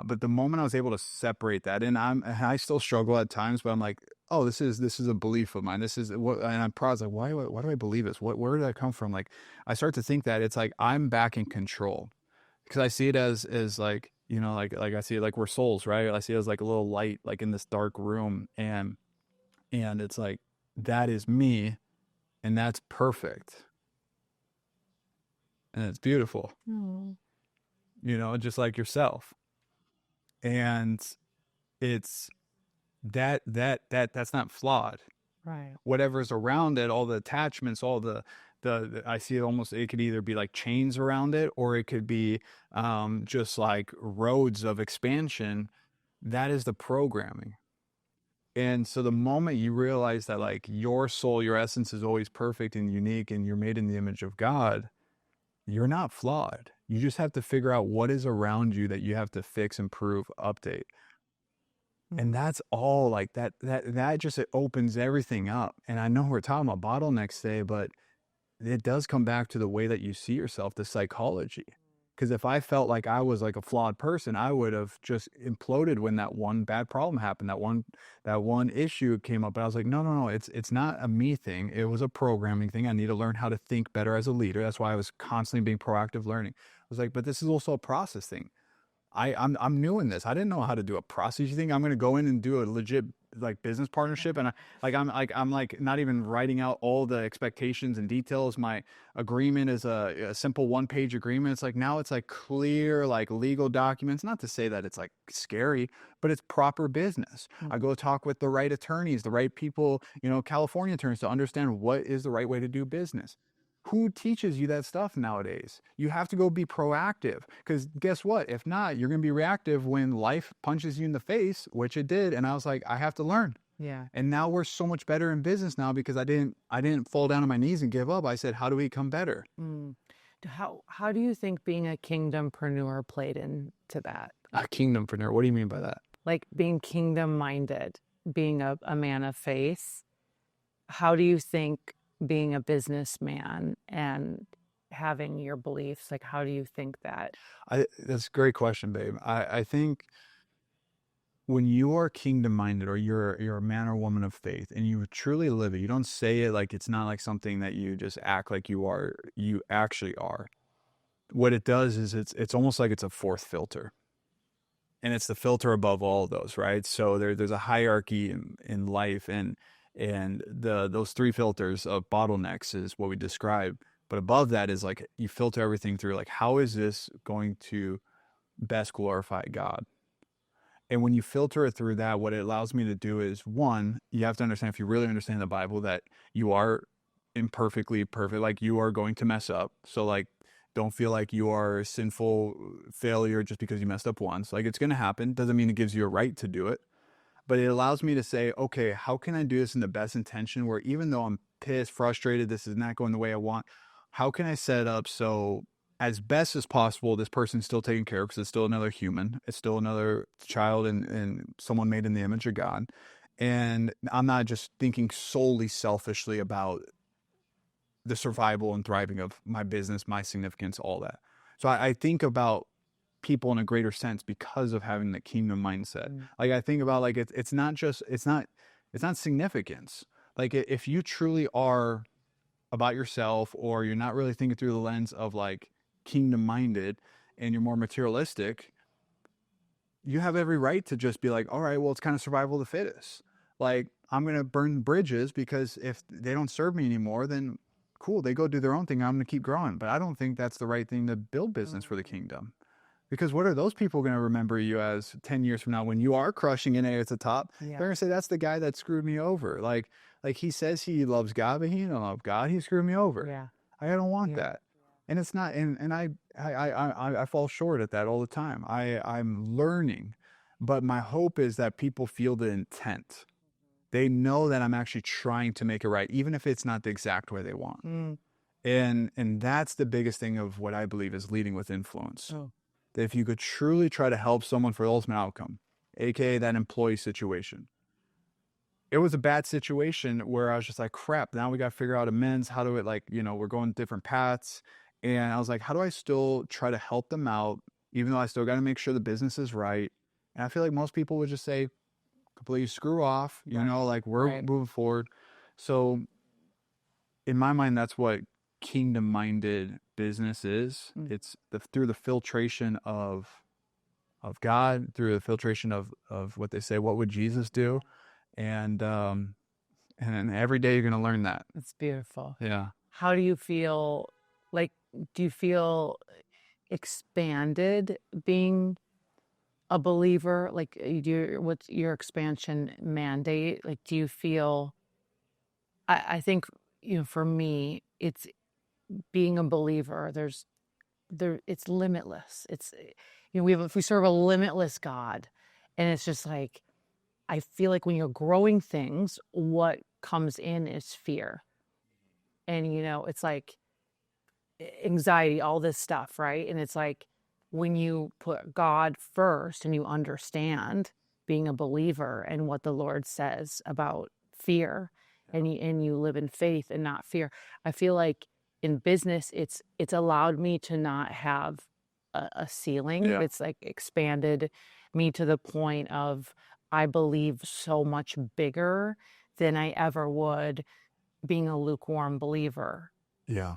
But the moment I was able to separate that, and I still struggle at times, but I'm like, oh, this is a belief of mine. This is what, and I'm proud. Like, why do I believe this? Where did that come from? Like, I start to think that it's like I'm back in control, because I see it as like, you know, like I see it like we're souls, right? I see it as like a little light, like in this dark room, and it's like, that is me, and that's perfect, and it's beautiful. Mm. You know, just like yourself. And it's that's not flawed. Right. Whatever's around it, all the attachments, all the I see it almost, it could either be like chains around it, or it could be just like roads of expansion. That is the programming. And so the moment you realize that, like, your soul, your essence is always perfect and unique, and you're made in the image of God, you're not flawed. You just have to figure out what is around you that you have to fix, improve, update. And that's all. Like, that just, it opens everything up. And I know we're talking about bottlenecks today, but it does come back to the way that you see yourself, the psychology. Because if I felt like I was like a flawed person, I would have just imploded when that one bad problem happened, that one issue came up. But I was like, no, it's not a me thing. It was a programming thing. I need to learn how to think better as a leader. That's why I was constantly being proactive learning. I was like, but this is also a process thing. I'm new in this. I didn't know how to do a process. You think I'm going to go in and do a legit like business partnership, and I'm not even writing out all the expectations and details. My agreement is a simple 1-page agreement. It's like, now it's like clear, like legal documents. Not to say that it's like scary, but it's proper business. I go talk with the right attorneys, the right people, you know, California attorneys, to understand what is the right way to do business. Who teaches you that stuff nowadays? You have to go be proactive, because guess what? If not, you're going to be reactive when life punches you in the face, which it did. And I was like, I have to learn. Yeah. And now we're so much better in business now because I didn't fall down on my knees and give up. I said, how do we become better? How do you think being a kingdompreneur played into that? A kingdompreneur. What do you mean by that? Like being kingdom minded, being a man of faith. How do you think being a businessman and having your beliefs, like how do you think that? That's a great question, babe. I think when you are kingdom minded, or you're a man or woman of faith, and you truly live it, you don't say it like it's not like something that you just act like you are, you actually are. What it does is it's almost like it's a fourth filter. And it's the filter above all of those, right? So there's a hierarchy in life, and those three filters of bottlenecks is what we describe. But above that is like you filter everything through, like, how is this going to best glorify God? And when you filter it through that, what it allows me to do is, one, you have to understand, if you really understand the Bible, that you are imperfectly perfect. Like, you are going to mess up. So, like, don't feel like you are a sinful failure just because you messed up once. Like, it's going to happen. Doesn't mean it gives you a right to do it. But it allows me to say, okay, how can I do this in the best intention, where even though I'm pissed, frustrated, this is not going the way I want, how can I set it up so as best as possible, this person's still taken care of, because it's still another human. It's still another child and someone made in the image of God. And I'm not just thinking solely selfishly about the survival and thriving of my business, my significance, all that. So I think about people in a greater sense because of having the kingdom mindset. Like, I think about, like, it's not significance. Like, if you truly are about yourself, or you're not really thinking through the lens of like kingdom minded, and you're more materialistic, you have every right to just be like, all right, well, it's kind of survival of the fittest. Like, I'm going to burn bridges, because if they don't serve me anymore, then cool, they go do their own thing. I'm going to keep growing. But I don't think that's the right thing to build business for the kingdom. Because what are those people going to remember you as 10 years from now when you are crushing it at the top? Yeah. They're going to say, that's the guy that screwed me over. Like he says he loves God, but he don't love God. He screwed me over. Yeah. I don't want that. And it's not, and I fall short at that all the time. I'm learning, but my hope is that people feel the intent. They know that I'm actually trying to make it right, even if it's not the exact way they want. And that's the biggest thing of what I believe is leading with influence. That if you could truly try to help someone for the ultimate outcome, aka that employee situation. It was a bad situation where I was just like, crap, now we got to figure out amends. How do it, like, we're going different paths. And I was like, how do I still try to help them out, even though I still got to make sure the business is right? And I feel like most people would just say, completely screw off, like, we're moving forward. So in my mind, that's what kingdom-minded business is. It's through the filtration of God, through the filtration of what they say, what would Jesus do? And every day you're going to learn that. It's beautiful. Yeah. How do you feel? Like, do you feel expanded being a believer? Like, what's your expansion mandate? Like, do you feel, I think, for me, it's being a believer. It's limitless. It's, we serve a limitless God, and it's just like, I feel like when you're growing things, what comes in is fear. And, it's like anxiety, all this stuff, right? And it's like, when you put God first and you understand being a believer and what the Lord says about fear, and you live in faith and not fear, I feel like in business, it's allowed me to not have a ceiling. Yeah. It's like expanded me to the point of, I believe so much bigger than I ever would being a lukewarm believer. Yeah.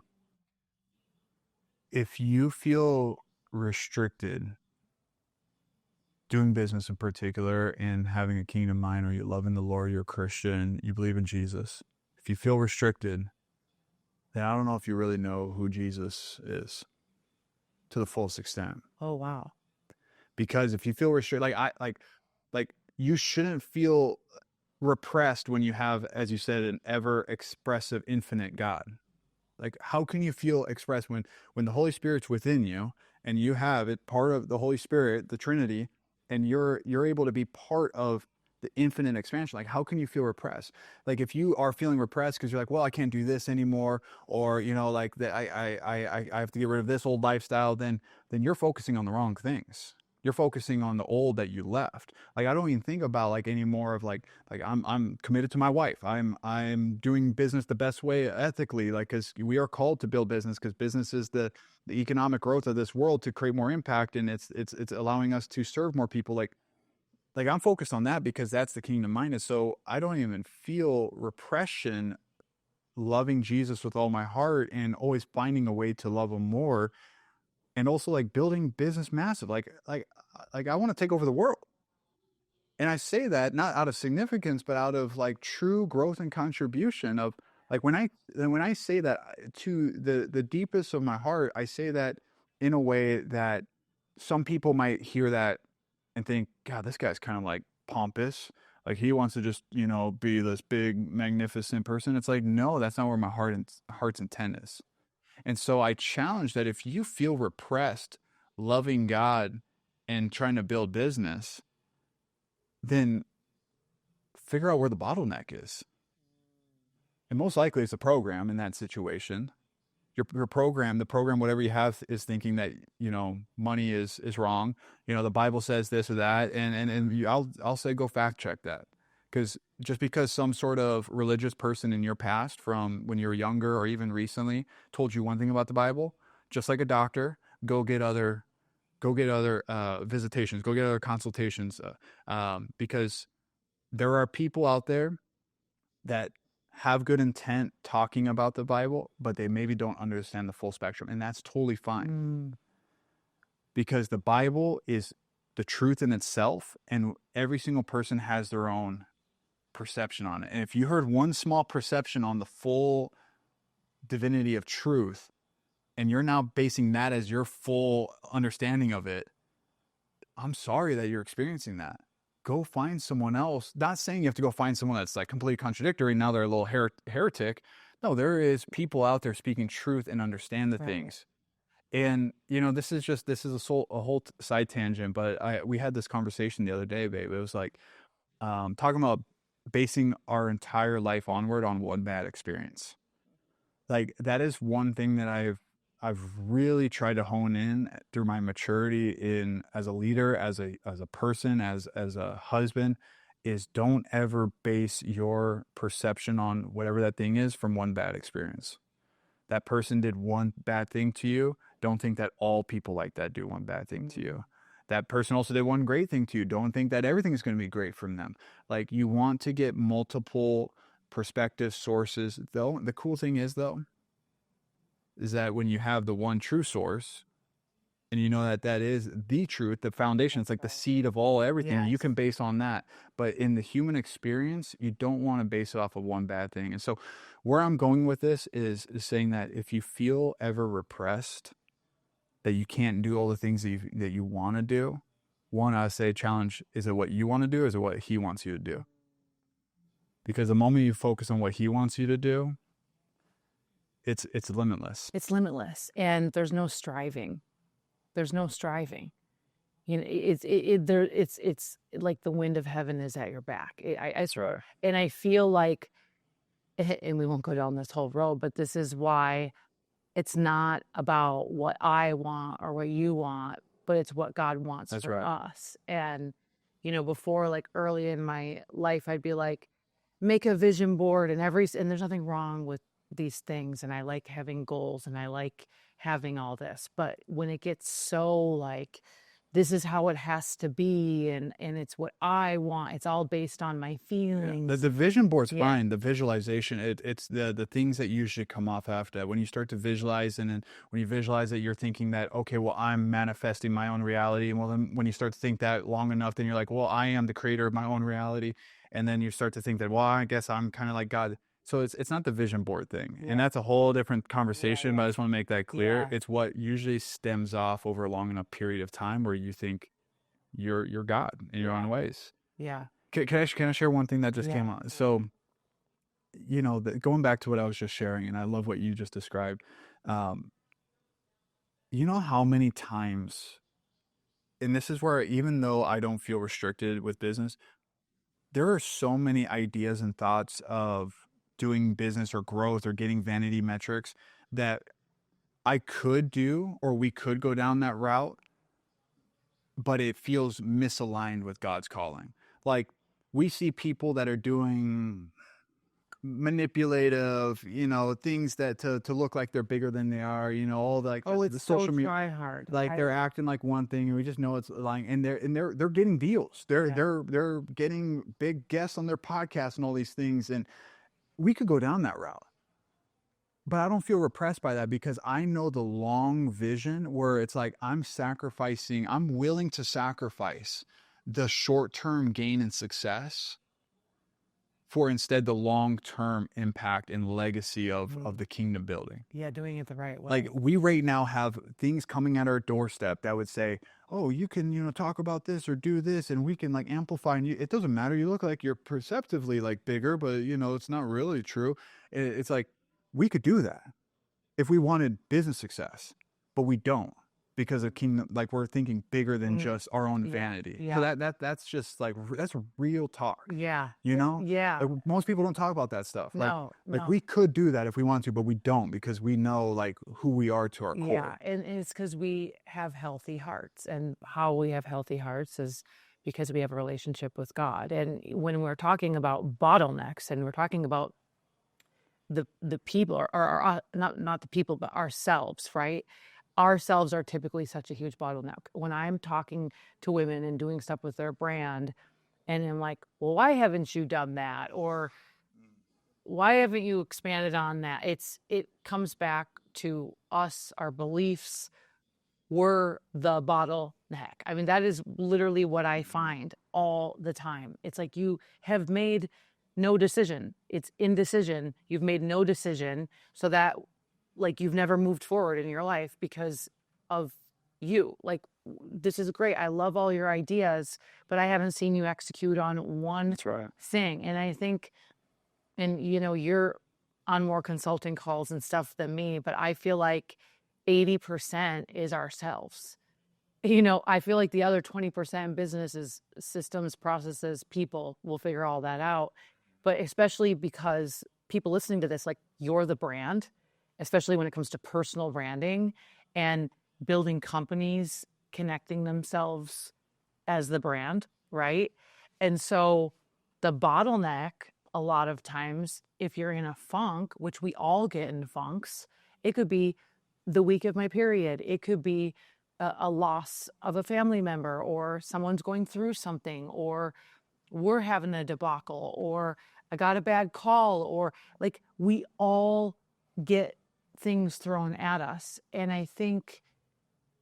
If you feel restricted doing business in particular, and having a kingdom mind, or you're loving the Lord, you're a Christian, you believe in Jesus, if you feel restricted, then I don't know if you really know who Jesus is to the fullest extent. Oh, wow. Because if you feel restricted, like you shouldn't feel repressed when you have, as you said, an ever expressive, infinite God. Like, how can you feel expressed when the Holy Spirit's within you, and you have it, part of the Holy Spirit, the Trinity, and you're able to be part of the infinite expansion. Like, how can you feel repressed? Like, if you are feeling repressed because you're like, well, I can't do this anymore, or, you know, like that I have to get rid of this old lifestyle, then you're focusing on the wrong things. You're focusing on the old that you left. Like, I don't even think about like anymore of like I'm committed to my wife. I'm doing business the best way ethically, like, because we are called to build business, because business is the economic growth of this world to create more impact, and it's allowing us to serve more people. Like I'm focused on that because that's the kingdom minded. So I don't even feel repression, loving Jesus with all my heart and always finding a way to love him more. And also like building business massive. Like I want to take over the world. And I say that not out of significance, but out of like true growth and contribution of like when I say that to the deepest of my heart, I say that in a way that some people might hear that and think, God, this guy's kind of like pompous. Like he wants to just, you know, be this big, magnificent person. It's like, no, that's not where my heart's intent is. And so I challenge that if you feel repressed, loving God and trying to build business, then figure out where the bottleneck is. And most likely it's a program in that situation. Your program, the program, whatever you have, is thinking that, you know, money is wrong. You know, the Bible says this or that. And I'll say, go fact check that. Because just because some sort of religious person in your past from when you were younger or even recently told you one thing about the Bible, just like a doctor, go get other visitations, go get other consultations, because there are people out there that have good intent talking about the Bible, but they maybe don't understand the full spectrum, and that's totally fine. Because the Bible is the truth in itself, and every single person has their own perception on it. And if you heard one small perception on the full divinity of truth, and you're now basing that as your full understanding of it, I'm sorry that you're experiencing that. Go find someone else. Not saying you have to go find someone that's like completely contradictory. Now they're a little heretic. No, there is people out there speaking truth and understand the things. And, you know, this is a whole side tangent, but we had this conversation the other day, babe. It was like talking about basing our entire life onward on one bad experience. Like that is one thing that I've really tried to hone in through my maturity in as a leader, as a person, as a husband, is don't ever base your perception on whatever that thing is from one bad experience. That person did one bad thing to you. Don't think that all people like that do one bad thing to you. That person also did one great thing to you. Don't think that everything is going to be great from them. Like you want to get multiple perspective sources. Though the cool thing is that when you have the one true source and you know that is the truth, the foundation, it's like the seed of everything, you can base on that. But in the human experience, you don't want to base it off of one bad thing. And so where I'm going with this is saying that if you feel ever repressed, that you can't do all the things that you want to do, one, I say challenge, is it what you want to do or is it what he wants you to do? Because the moment you focus on what he wants you to do, it's limitless. It's limitless, and there's no striving. There's no striving. You know, it's like the wind of heaven is at your back. That's right. And I feel like, and we won't go down this whole road, but this is why it's not about what I want or what you want, but it's what God wants for us. And, you know, before, like early in my life, I'd be like, make a vision board and there's nothing wrong with these things. And I like having goals and I like having all this. But when it gets so like, this is how it has to be, and it's what I want, it's all based on my feelings. The vision board's fine. The visualization, it's the things that usually come off after that. When you start to visualize, and then when you visualize it, you're thinking that, okay, well, I'm manifesting my own reality. And well, then when you start to think that long enough, then you're like, well, I am the creator of my own reality. And then you start to think that, well, I guess I'm kind of like God. So it's not the vision board thing. And that's a whole different conversation, but I just want to make that clear. It's what usually stems off over a long enough period of time where you think you're God in your own ways. Yeah. Can I share one thing that just came on? So, you know, going back to what I was just sharing, and I love what you just described. You know how many times, and this is where, even though I don't feel restricted with business, there are so many ideas and thoughts of doing business or growth or getting vanity metrics that I could do, or we could go down that route, but it feels misaligned with God's calling. Like, we see people that are doing manipulative, things that to look like they're bigger than they are, all the, like, Oh, the it's so social media, try hard. like they're acting like one thing, and we just know it's lying. And they're getting deals. They're getting big guests on their podcast and all these things. And we could go down that route, but I don't feel repressed by that, because I know the long vision where it's like I'm willing to sacrifice the short-term gain and success for instead the long-term impact and legacy of the kingdom building. Yeah, doing it the right way. Like, we right now have things coming at our doorstep that would say, oh, you can, talk about this or do this, and we can, like, amplify. And it doesn't matter. You look like you're perceptively, like, bigger, but, it's not really true. It's like, we could do that if we wanted business success, but we don't, because of kingdom. Like, we're thinking bigger than just our own vanity. Yeah. So that's just like, that's real talk. Yeah. Like, most people don't talk about that stuff. No. We could do that if we want to, but we don't, because we know, like, who we are to our core. Yeah, and it's because we have healthy hearts, and how we have healthy hearts is because we have a relationship with God. And when we're talking about bottlenecks, and we're talking about the people, or not the people, but ourselves, right? Ourselves are typically such a huge bottleneck. When I'm talking to women and doing stuff with their brand, and I'm like, well, why haven't you done that? Or why haven't you expanded on that? It comes back to us, our beliefs were the bottleneck. I mean, that is literally what I find all the time. It's like, you have made no decision. It's indecision. You've made no decision, so that, like, you've never moved forward in your life because of you. Like, this is great. I love all your ideas, but I haven't seen you execute on one thing. And I think, and you're on more consulting calls and stuff than me, but I feel like 80% is ourselves. I feel like the other 20% business is systems, processes, people. We'll figure all that out. But especially because people listening to this, like, you're the brand, especially when it comes to personal branding and building companies, connecting themselves as the brand, right? And so the bottleneck, a lot of times, if you're in a funk, which we all get in funks, it could be the week of my period. It could be a loss of a family member, or someone's going through something, or we're having a debacle, or I got a bad call, or, like, we all get things thrown at us. And I think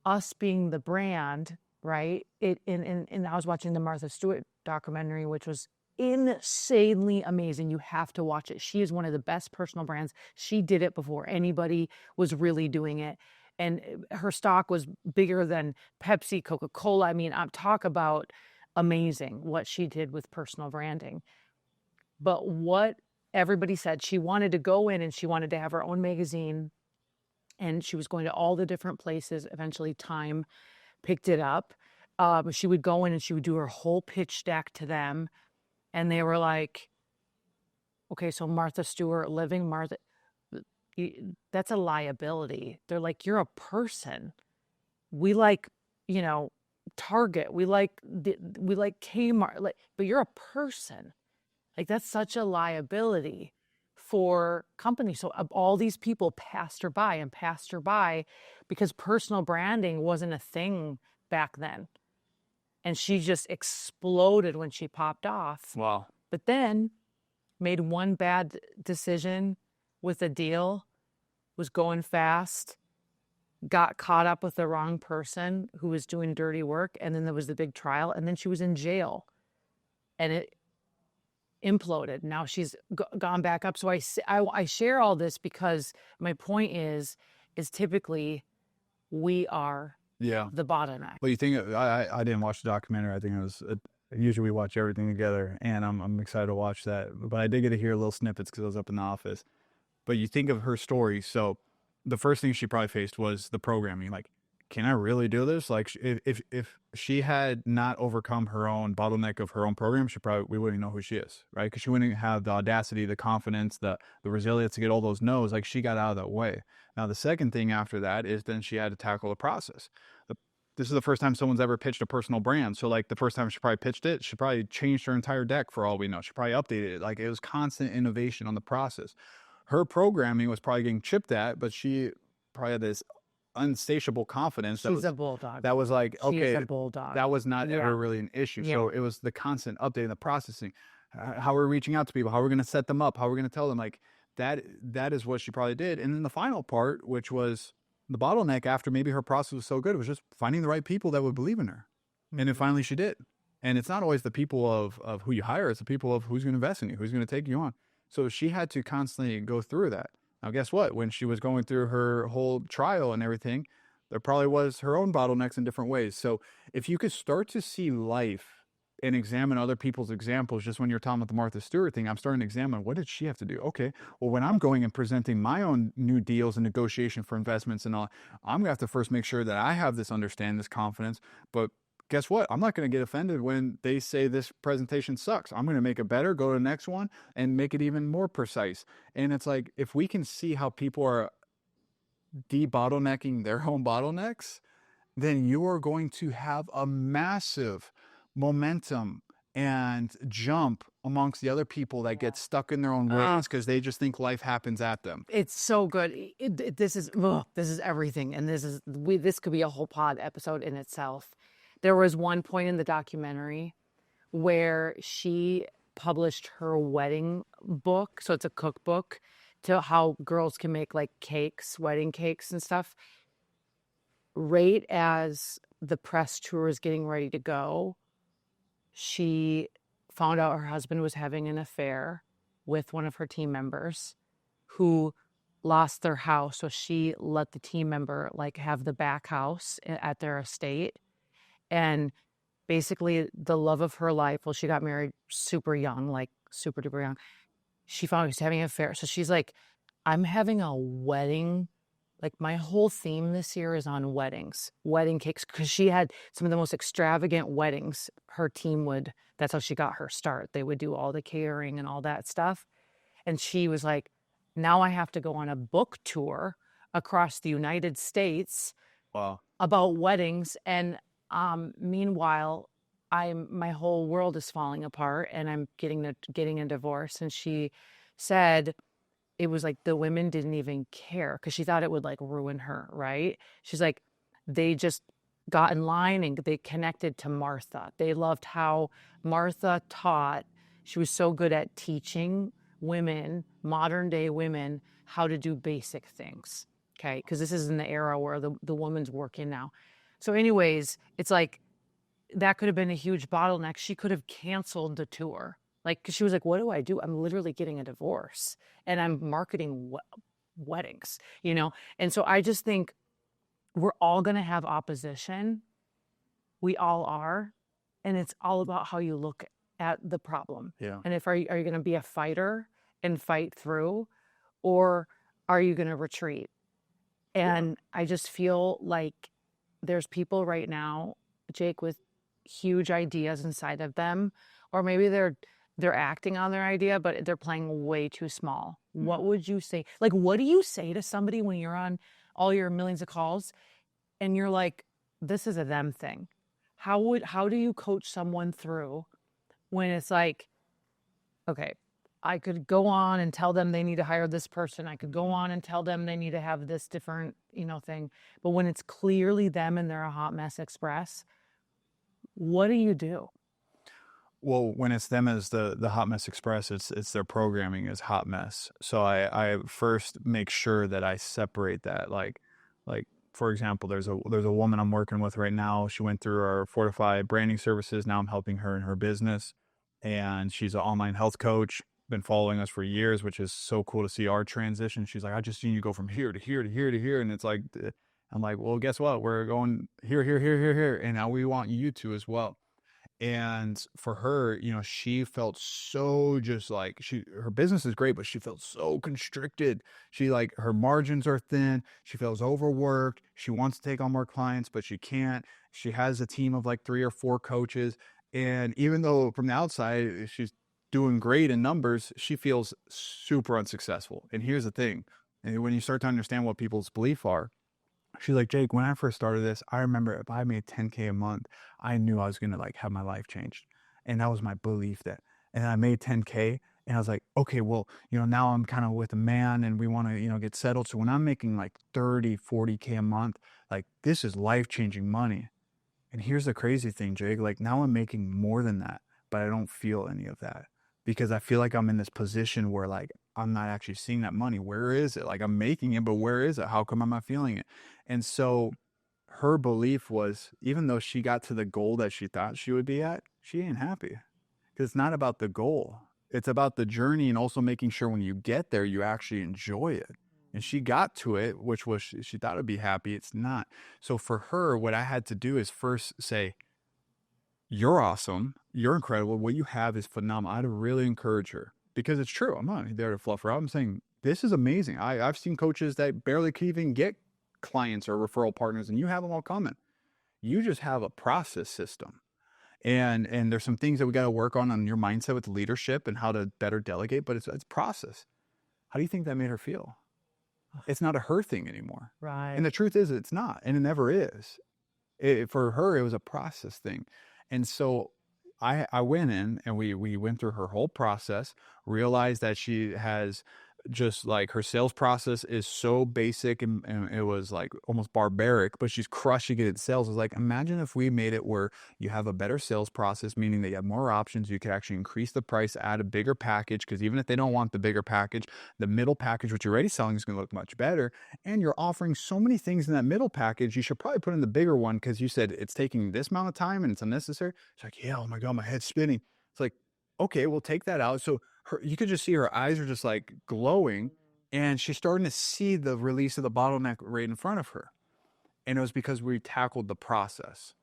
us being the brand, right? And I was watching the Martha Stewart documentary, which was insanely amazing. You have to watch it. She is one of the best personal brands. She did it before anybody was really doing it. And her stock was bigger than Pepsi, Coca-Cola. I mean, I'm talk about amazing what she did with personal branding. But what everybody said, she wanted to go in and she wanted to have her own magazine, and she was going to all the different places. Eventually Time picked it up. She would go in and she would do her whole pitch deck to them. And they were like, okay, so Martha Stewart, that's a liability. They're like, you're a person. We like, Target. We like Kmart, but you're a person. Like, that's such a liability for companies. So all these people passed her by because personal branding wasn't a thing back then. And she just exploded when she popped off. Wow. But then made one bad decision with a deal, was going fast, got caught up with the wrong person who was doing dirty work. And then there was the big trial. And then she was in jail. And it imploded. Now she's gone back up. So I share all this because my point is typically we are the bottleneck. Well, you think I didn't watch the documentary. I think it was usually we watch everything together, and I'm excited to watch that. But I did get to hear little snippets because I was up in the office. But you think of her story. So the first thing she probably faced was the programming. Like, can I really do this? Like if she had not overcome her own bottleneck of her own program, we wouldn't know who she is, right? Because she wouldn't have the audacity, the confidence, the resilience to get all those no's. Like, she got out of that way. Now, the second thing after that is then she had to tackle the process. This is the first time someone's ever pitched a personal brand. So like the first time she probably pitched it, she probably changed her entire deck for all we know. She probably updated it. Like, it was constant innovation on the process. Her programming was probably getting chipped at, but she probably had this unsatiable confidence. She's a bulldog. That was like, okay, She's a bulldog. that was not ever really an issue. So it was the constant updating, the processing, how we're reaching out to people, how we're going to set them up, how we're going to tell them, like that is what she probably did. And then the final part, which was the bottleneck after maybe her process was so good, was just finding the right people that would believe in her. And then finally she did. And it's not always the people of who you hire, it's the people of who's going to invest in you, who's going to take you on. So she had to constantly go through that. Now, guess what? When she was going through her whole trial and everything, there probably was her own bottlenecks in different ways. So if you could start to see life and examine other people's examples, just when you're talking about the Martha Stewart thing, I'm starting to examine, what did she have to do? Okay, well, when I'm going and presenting my own new deals and negotiation for investments and all, I'm going to have to first make sure that I have this understanding, this confidence. But guess what? I'm not going to get offended when they say this presentation sucks. I'm going to make it better, go to the next one, and make it even more precise. And it's like, if we can see how people are de-bottlenecking their own bottlenecks, then you are going to have a massive momentum and jump amongst the other people that get stuck in their own ways because they just think life happens at them. It's so good. This is everything, and this could be a whole pod episode in itself. There was one point in the documentary where she published her wedding book, so it's a cookbook to how girls can make like cakes, wedding cakes and stuff. Right as the press tour is getting ready to go, she found out her husband was having an affair with one of her team members who lost their house. So she let the team member like have the back house at their estate. And basically the love of her life, well, she got married super young, like super duper young. She found he was having an affair. So she's like, I'm having a wedding. Like, my whole theme this year is on weddings, wedding cakes, because she had some of the most extravagant weddings. Her team that's how she got her start. They would do all the catering and all that stuff. And she was like, now I have to go on a book tour across the United States about weddings. And meanwhile, my whole world is falling apart and I'm getting a divorce. And she said, it was like the women didn't even care because she thought it would like ruin her, right? She's like, they just got in line and they connected to Martha. They loved how Martha taught. She was so good at teaching women, modern day women, how to do basic things, okay? Because this is in the era where the woman's working now. So anyways, it's like, that could have been a huge bottleneck. She could have canceled the tour. Like, cause she was like, what do I do? I'm literally getting a divorce and I'm marketing weddings, you know? And so I just think we're all going to have opposition. We all are. And it's all about how you look at the problem. Yeah. And are you going to be a fighter and fight through, or are you going to retreat? And I just feel like there's people right now, Jake, with huge ideas inside of them, or maybe they're acting on their idea, but they're playing way too small. What would you say? Like, what do you say to somebody when you're on all your millions of calls and you're like, this is a them thing? How do you coach someone through when it's like, okay, I could go on and tell them they need to hire this person. I could go on and tell them they need to have this different, thing. But when it's clearly them and they're a hot mess express, what do you do? Well, when it's them as the hot mess express, it's their programming is hot mess. So I first make sure that I separate that. Like for example, there's a woman I'm working with right now. She went through our Fordivine branding services. Now I'm helping her in her business, and she's an online health coach. Been following us for years, which is so cool to see our transition. She's like, I just need you to go from here to here to here to here, and it's like, I'm like, well, guess what? We're going here, here, here, here, here, and now we want you to as well. And for her, she felt so just like her business is great, but she felt so constricted. She like her margins are thin. She feels overworked. She wants to take on more clients, but she can't. She has a team of like 3 or 4 coaches. And even though from the outside, she's doing great in numbers, she feels super unsuccessful. And here's the thing. And when you start to understand what people's beliefs are, she's like, Jake, when I first started this, I remember if I made 10K a month, I knew I was going to like have my life changed. And that was my belief that, and I made 10K and I was like, okay, well, now I'm kind of with a man and we want to, get settled. So when I'm making like 30, 40K a month, like this is life-changing money. And here's the crazy thing, Jake, like now I'm making more than that, but I don't feel any of that because I feel like I'm in this position where like I'm not actually seeing that money. Where is it? Like I'm making it, but where is it? How come I'm not feeling it? And so her belief was, even though she got to the goal that she thought she would be at, she ain't happy because it's not about the goal. It's about the journey and also making sure when you get there, you actually enjoy it. And she got to it, which was, she thought it'd be happy. It's not. So for her, what I had to do is first say, you're awesome. You're incredible. What you have is phenomenal. I'd really encourage her because it's true. I'm not there to fluff her out. I'm saying this is amazing. I've seen coaches that barely can even get clients or referral partners and you have them all coming. You just have a process system. And there's some things that we got to work on your mindset with leadership and how to better delegate, but it's process. How do you think that made her feel? It's not a her thing anymore. Right. And the truth is it's not, and it never is. For her, it was a process thing. And so I went in and we went through her whole process, realized that she has just like her sales process is so basic and it was like almost barbaric, but she's crushing it in sales. It's like, imagine if we made it where you have a better sales process, meaning that you have more options. You could actually increase the price, add a bigger package, because even if they don't want the bigger package, the middle package, which you're already selling, is going to look much better. And you're offering so many things in that middle package, you should probably put in the bigger one because you said it's taking this amount of time and it's unnecessary. It's like, yeah, oh my God, my head's spinning. It's like, okay, we'll take that out. So you could just see her eyes are just like glowing and she's starting to see the release of the bottleneck right in front of her. And it was because we tackled the process.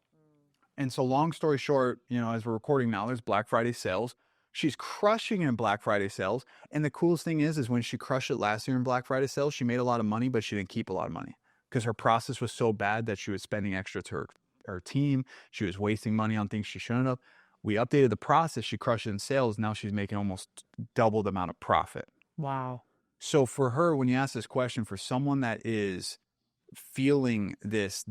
And so long story short, as we're recording now, there's Black Friday sales. She's crushing in Black Friday sales. And the coolest thing is when she crushed it last year in Black Friday sales, she made a lot of money, but she didn't keep a lot of money because her process was so bad that she was spending extra to her team. She was wasting money on things she shouldn't have. We updated the process. She crushed it in sales. Now she's making almost double the amount of profit. Wow. So for her, when you ask this question, for someone that is feeling this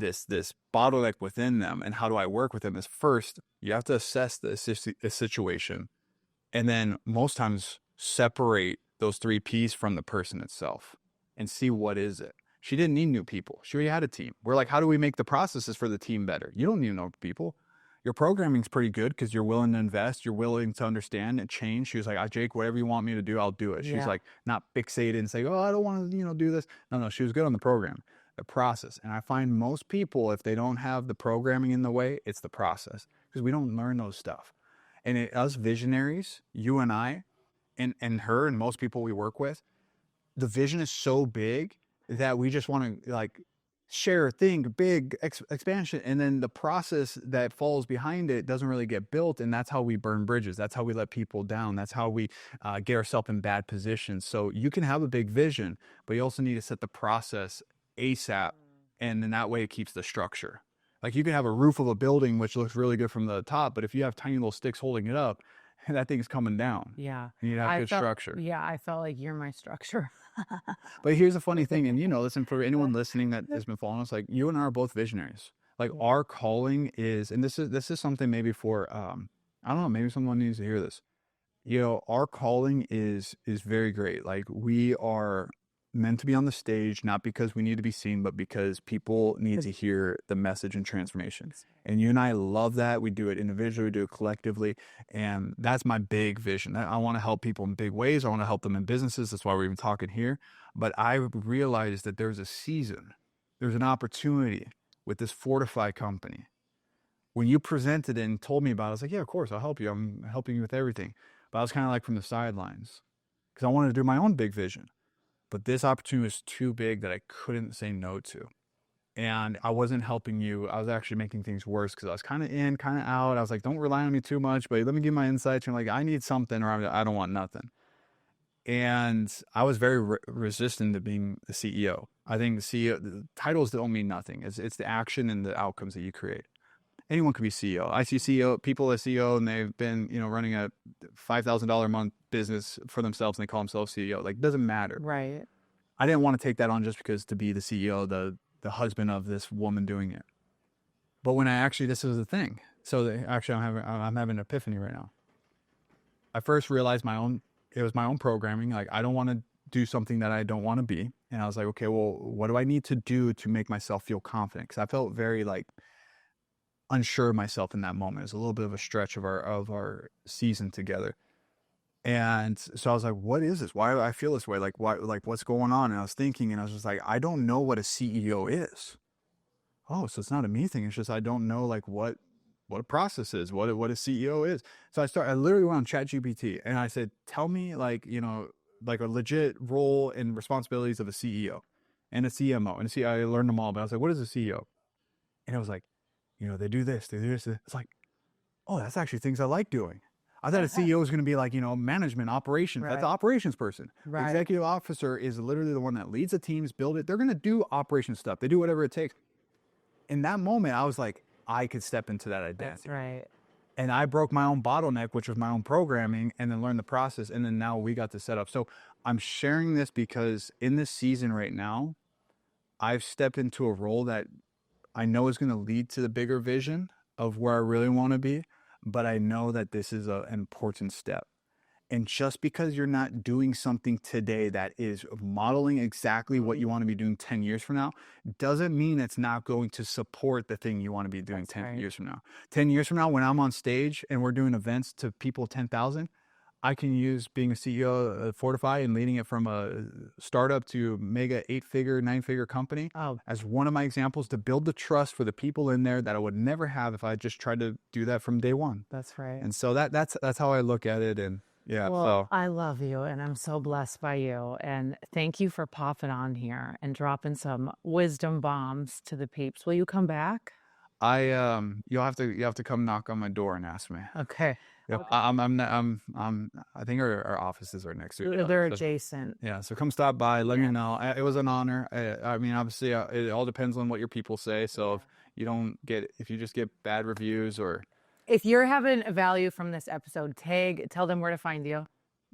bottleneck within them, and how do I work with them, is first, you have to assess the situation. And then most times separate those 3 P's from the person itself and see what is it. She didn't need new people. She already had a team. We're like, how do we make the processes for the team better? You don't need no people. Your programming's pretty good because you're willing to invest, you're willing to understand and change. She was like, Jake, whatever you want me to do, I'll do it. She's like not fixated and say, oh, I don't want to, do this. No, she was good on the program, the process. And I find most people, if they don't have the programming in the way, it's the process because we don't learn those stuff. And us visionaries, you and I, and her and most people we work with, the vision is so big that we just want to like share, think, big expansion, and then the process that falls behind it doesn't really get built, and that's how we burn bridges. That's how we let people down. That's how we get ourselves in bad positions. So you can have a big vision, but you also need to set the process ASAP, and then that way it keeps the structure. Like you can have a roof of a building which looks really good from the top, but if you have tiny little sticks holding it up, that thing's coming down. Yeah. You need to have good structure. Yeah, I felt like you're my structure. But here's the funny thing, and listen, for anyone listening that has been following us, like you and I are both visionaries. Like our calling is, and this is something maybe for I don't know, maybe someone needs to hear this. Our calling is very great. Like we are meant to be on the stage, not because we need to be seen, but because people need to hear the message and transformation. And you and I love that. We do it individually, we do it collectively. And that's my big vision. I want to help people in big ways. I want to help them in businesses. That's why we're even talking here. But I realized that there's a season, there's an opportunity with this Fordivine company. When you presented it and told me about it, I was like, yeah, of course, I'll help you. I'm helping you with everything. But I was kind of like from the sidelines because I wanted to do my own big vision. But this opportunity was too big that I couldn't say no to. and I wasn't helping you. I was actually making things worse because I was kind of in, kind of out. I was like, don't rely on me too much, but let me give my insights. And like, I need something, or I don't want nothing. And I was very resistant to being the CEO. I think the CEO, the titles don't mean nothing. It's the action and the outcomes that you create. Anyone could be CEO. I see people as CEO, and they've been, running a $5,000 a month business for themselves, and they call themselves CEO. Like, it doesn't matter. Right. I didn't want to take that on just because to be the CEO, the husband of this woman doing it. But when this is the thing. So I'm having an epiphany right now. I first realized it was my own programming. Like, I don't want to do something that I don't want to be. And I was like, okay, well, what do I need to do to make myself feel confident? Because I felt very unsure of myself in that moment. It was a little bit of a stretch of our season together. And so I was like, what is this? Why do I feel this way? Like, why, what's going on? And I was thinking, and I was just like, I don't know what a CEO is. Oh, so it's not a me thing. It's just, I don't know what a process is, what a CEO is. So I literally went on ChatGPT and I said, tell me a legit role and responsibilities of a CEO and a CMO. And I learned them all, but I was like, what is a CEO? And it was like, they do this, they do this. It's like, oh, that's actually things I like doing. I thought a CEO was going to be management, operations. Right. That's the operations person. Right. The executive officer is literally the one that leads the teams, build it. They're going to do operation stuff. They do whatever it takes. In that moment, I was like, I could step into that identity. That's right. And I broke my own bottleneck, which was my own programming, and then learned the process. And then now we got to set up. So I'm sharing this because in this season right now, I've stepped into a role that I know is going to lead to the bigger vision of where I really want to be. But I know that this is an important step. And just because you're not doing something today that is modeling exactly what you want to be doing 10 years from now, doesn't mean it's not going to support the thing you want to be doing. That's 10 right. years from now. 10 years from now, when I'm on stage and we're doing events to people 10,000, I can use being a CEO of Fordivine and leading it from a startup to mega 8-figure, 9-figure company as one of my examples to build the trust for the people in there that I would never have if I just tried to do that from day one. That's right. And so that's how I look at it. And yeah, well, I love you and I'm so blessed by you. And thank you for popping on here and dropping some wisdom bombs to the peeps. Will you come back? You'll have to come knock on my door and ask me. Okay. Yep. I think our offices are next to each other. They're adjacent. Yeah. So come stop by. Let me know. It was an honor. I mean, obviously, it all depends on what your people say. So if you just get bad reviews or if you're having value from this episode, tell them where to find you.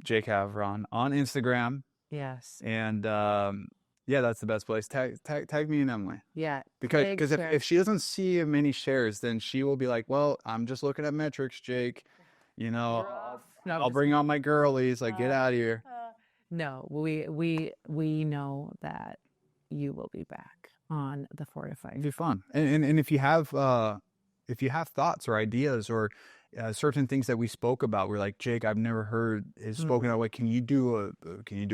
Jake Havron on Instagram. Yes. And that's the best place. Tag me and Emily. Yeah. Because if she doesn't see many shares, then she will be like, well, I'm just looking at metrics, Jake. I'll bring on my girlies. Get out of here. No, we know that you will be back on the Fordivine. It'd be fun. And if you have thoughts or ideas or certain things that we spoke about, we're like, Jake, I've never heard it spoken that way. Can you do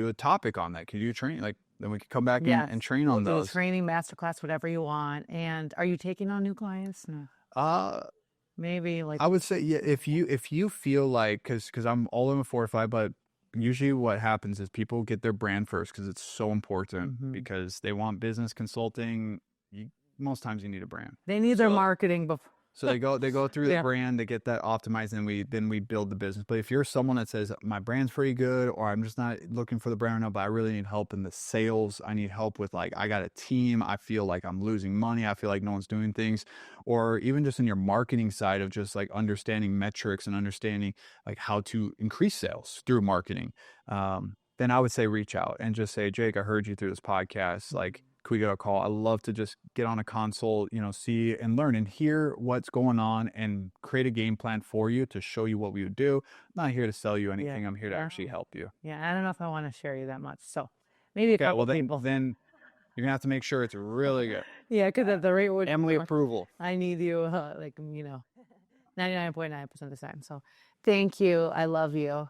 a topic on that? Can you do a training? Then we can come back and train on those. Training, masterclass, whatever you want. And are you taking on new clients? No. Maybe I would say, yeah, if you feel like, because I'm all in with Fordivine, but usually what happens is people get their brand first because it's so important because they want business consulting. Most times you need a brand. They need their marketing before. So they go through the brand to get that optimized, and then we build the business. But if you're someone that says my brand's pretty good, or I'm just not looking for the brand right now, but I really need help in the sales, I need help with I got a team, I feel like I'm losing money, I feel like no one's doing things, or even just in your marketing side of just understanding metrics and understanding how to increase sales through marketing, then I would say reach out and just say, Jake, I heard you through this podcast. Can we get a call? I love to just get on a console, see and learn and hear what's going on and create a game plan for you to show you what we would do. I'm not here to sell you anything. I'm here to actually help you. Yeah, I don't know if I want to share you that much. So maybe a couple people. Then you're going to have to make sure it's really good. Yeah, because at the rate would Emily approval. I need you 99.9% of the time. So thank you. I love you.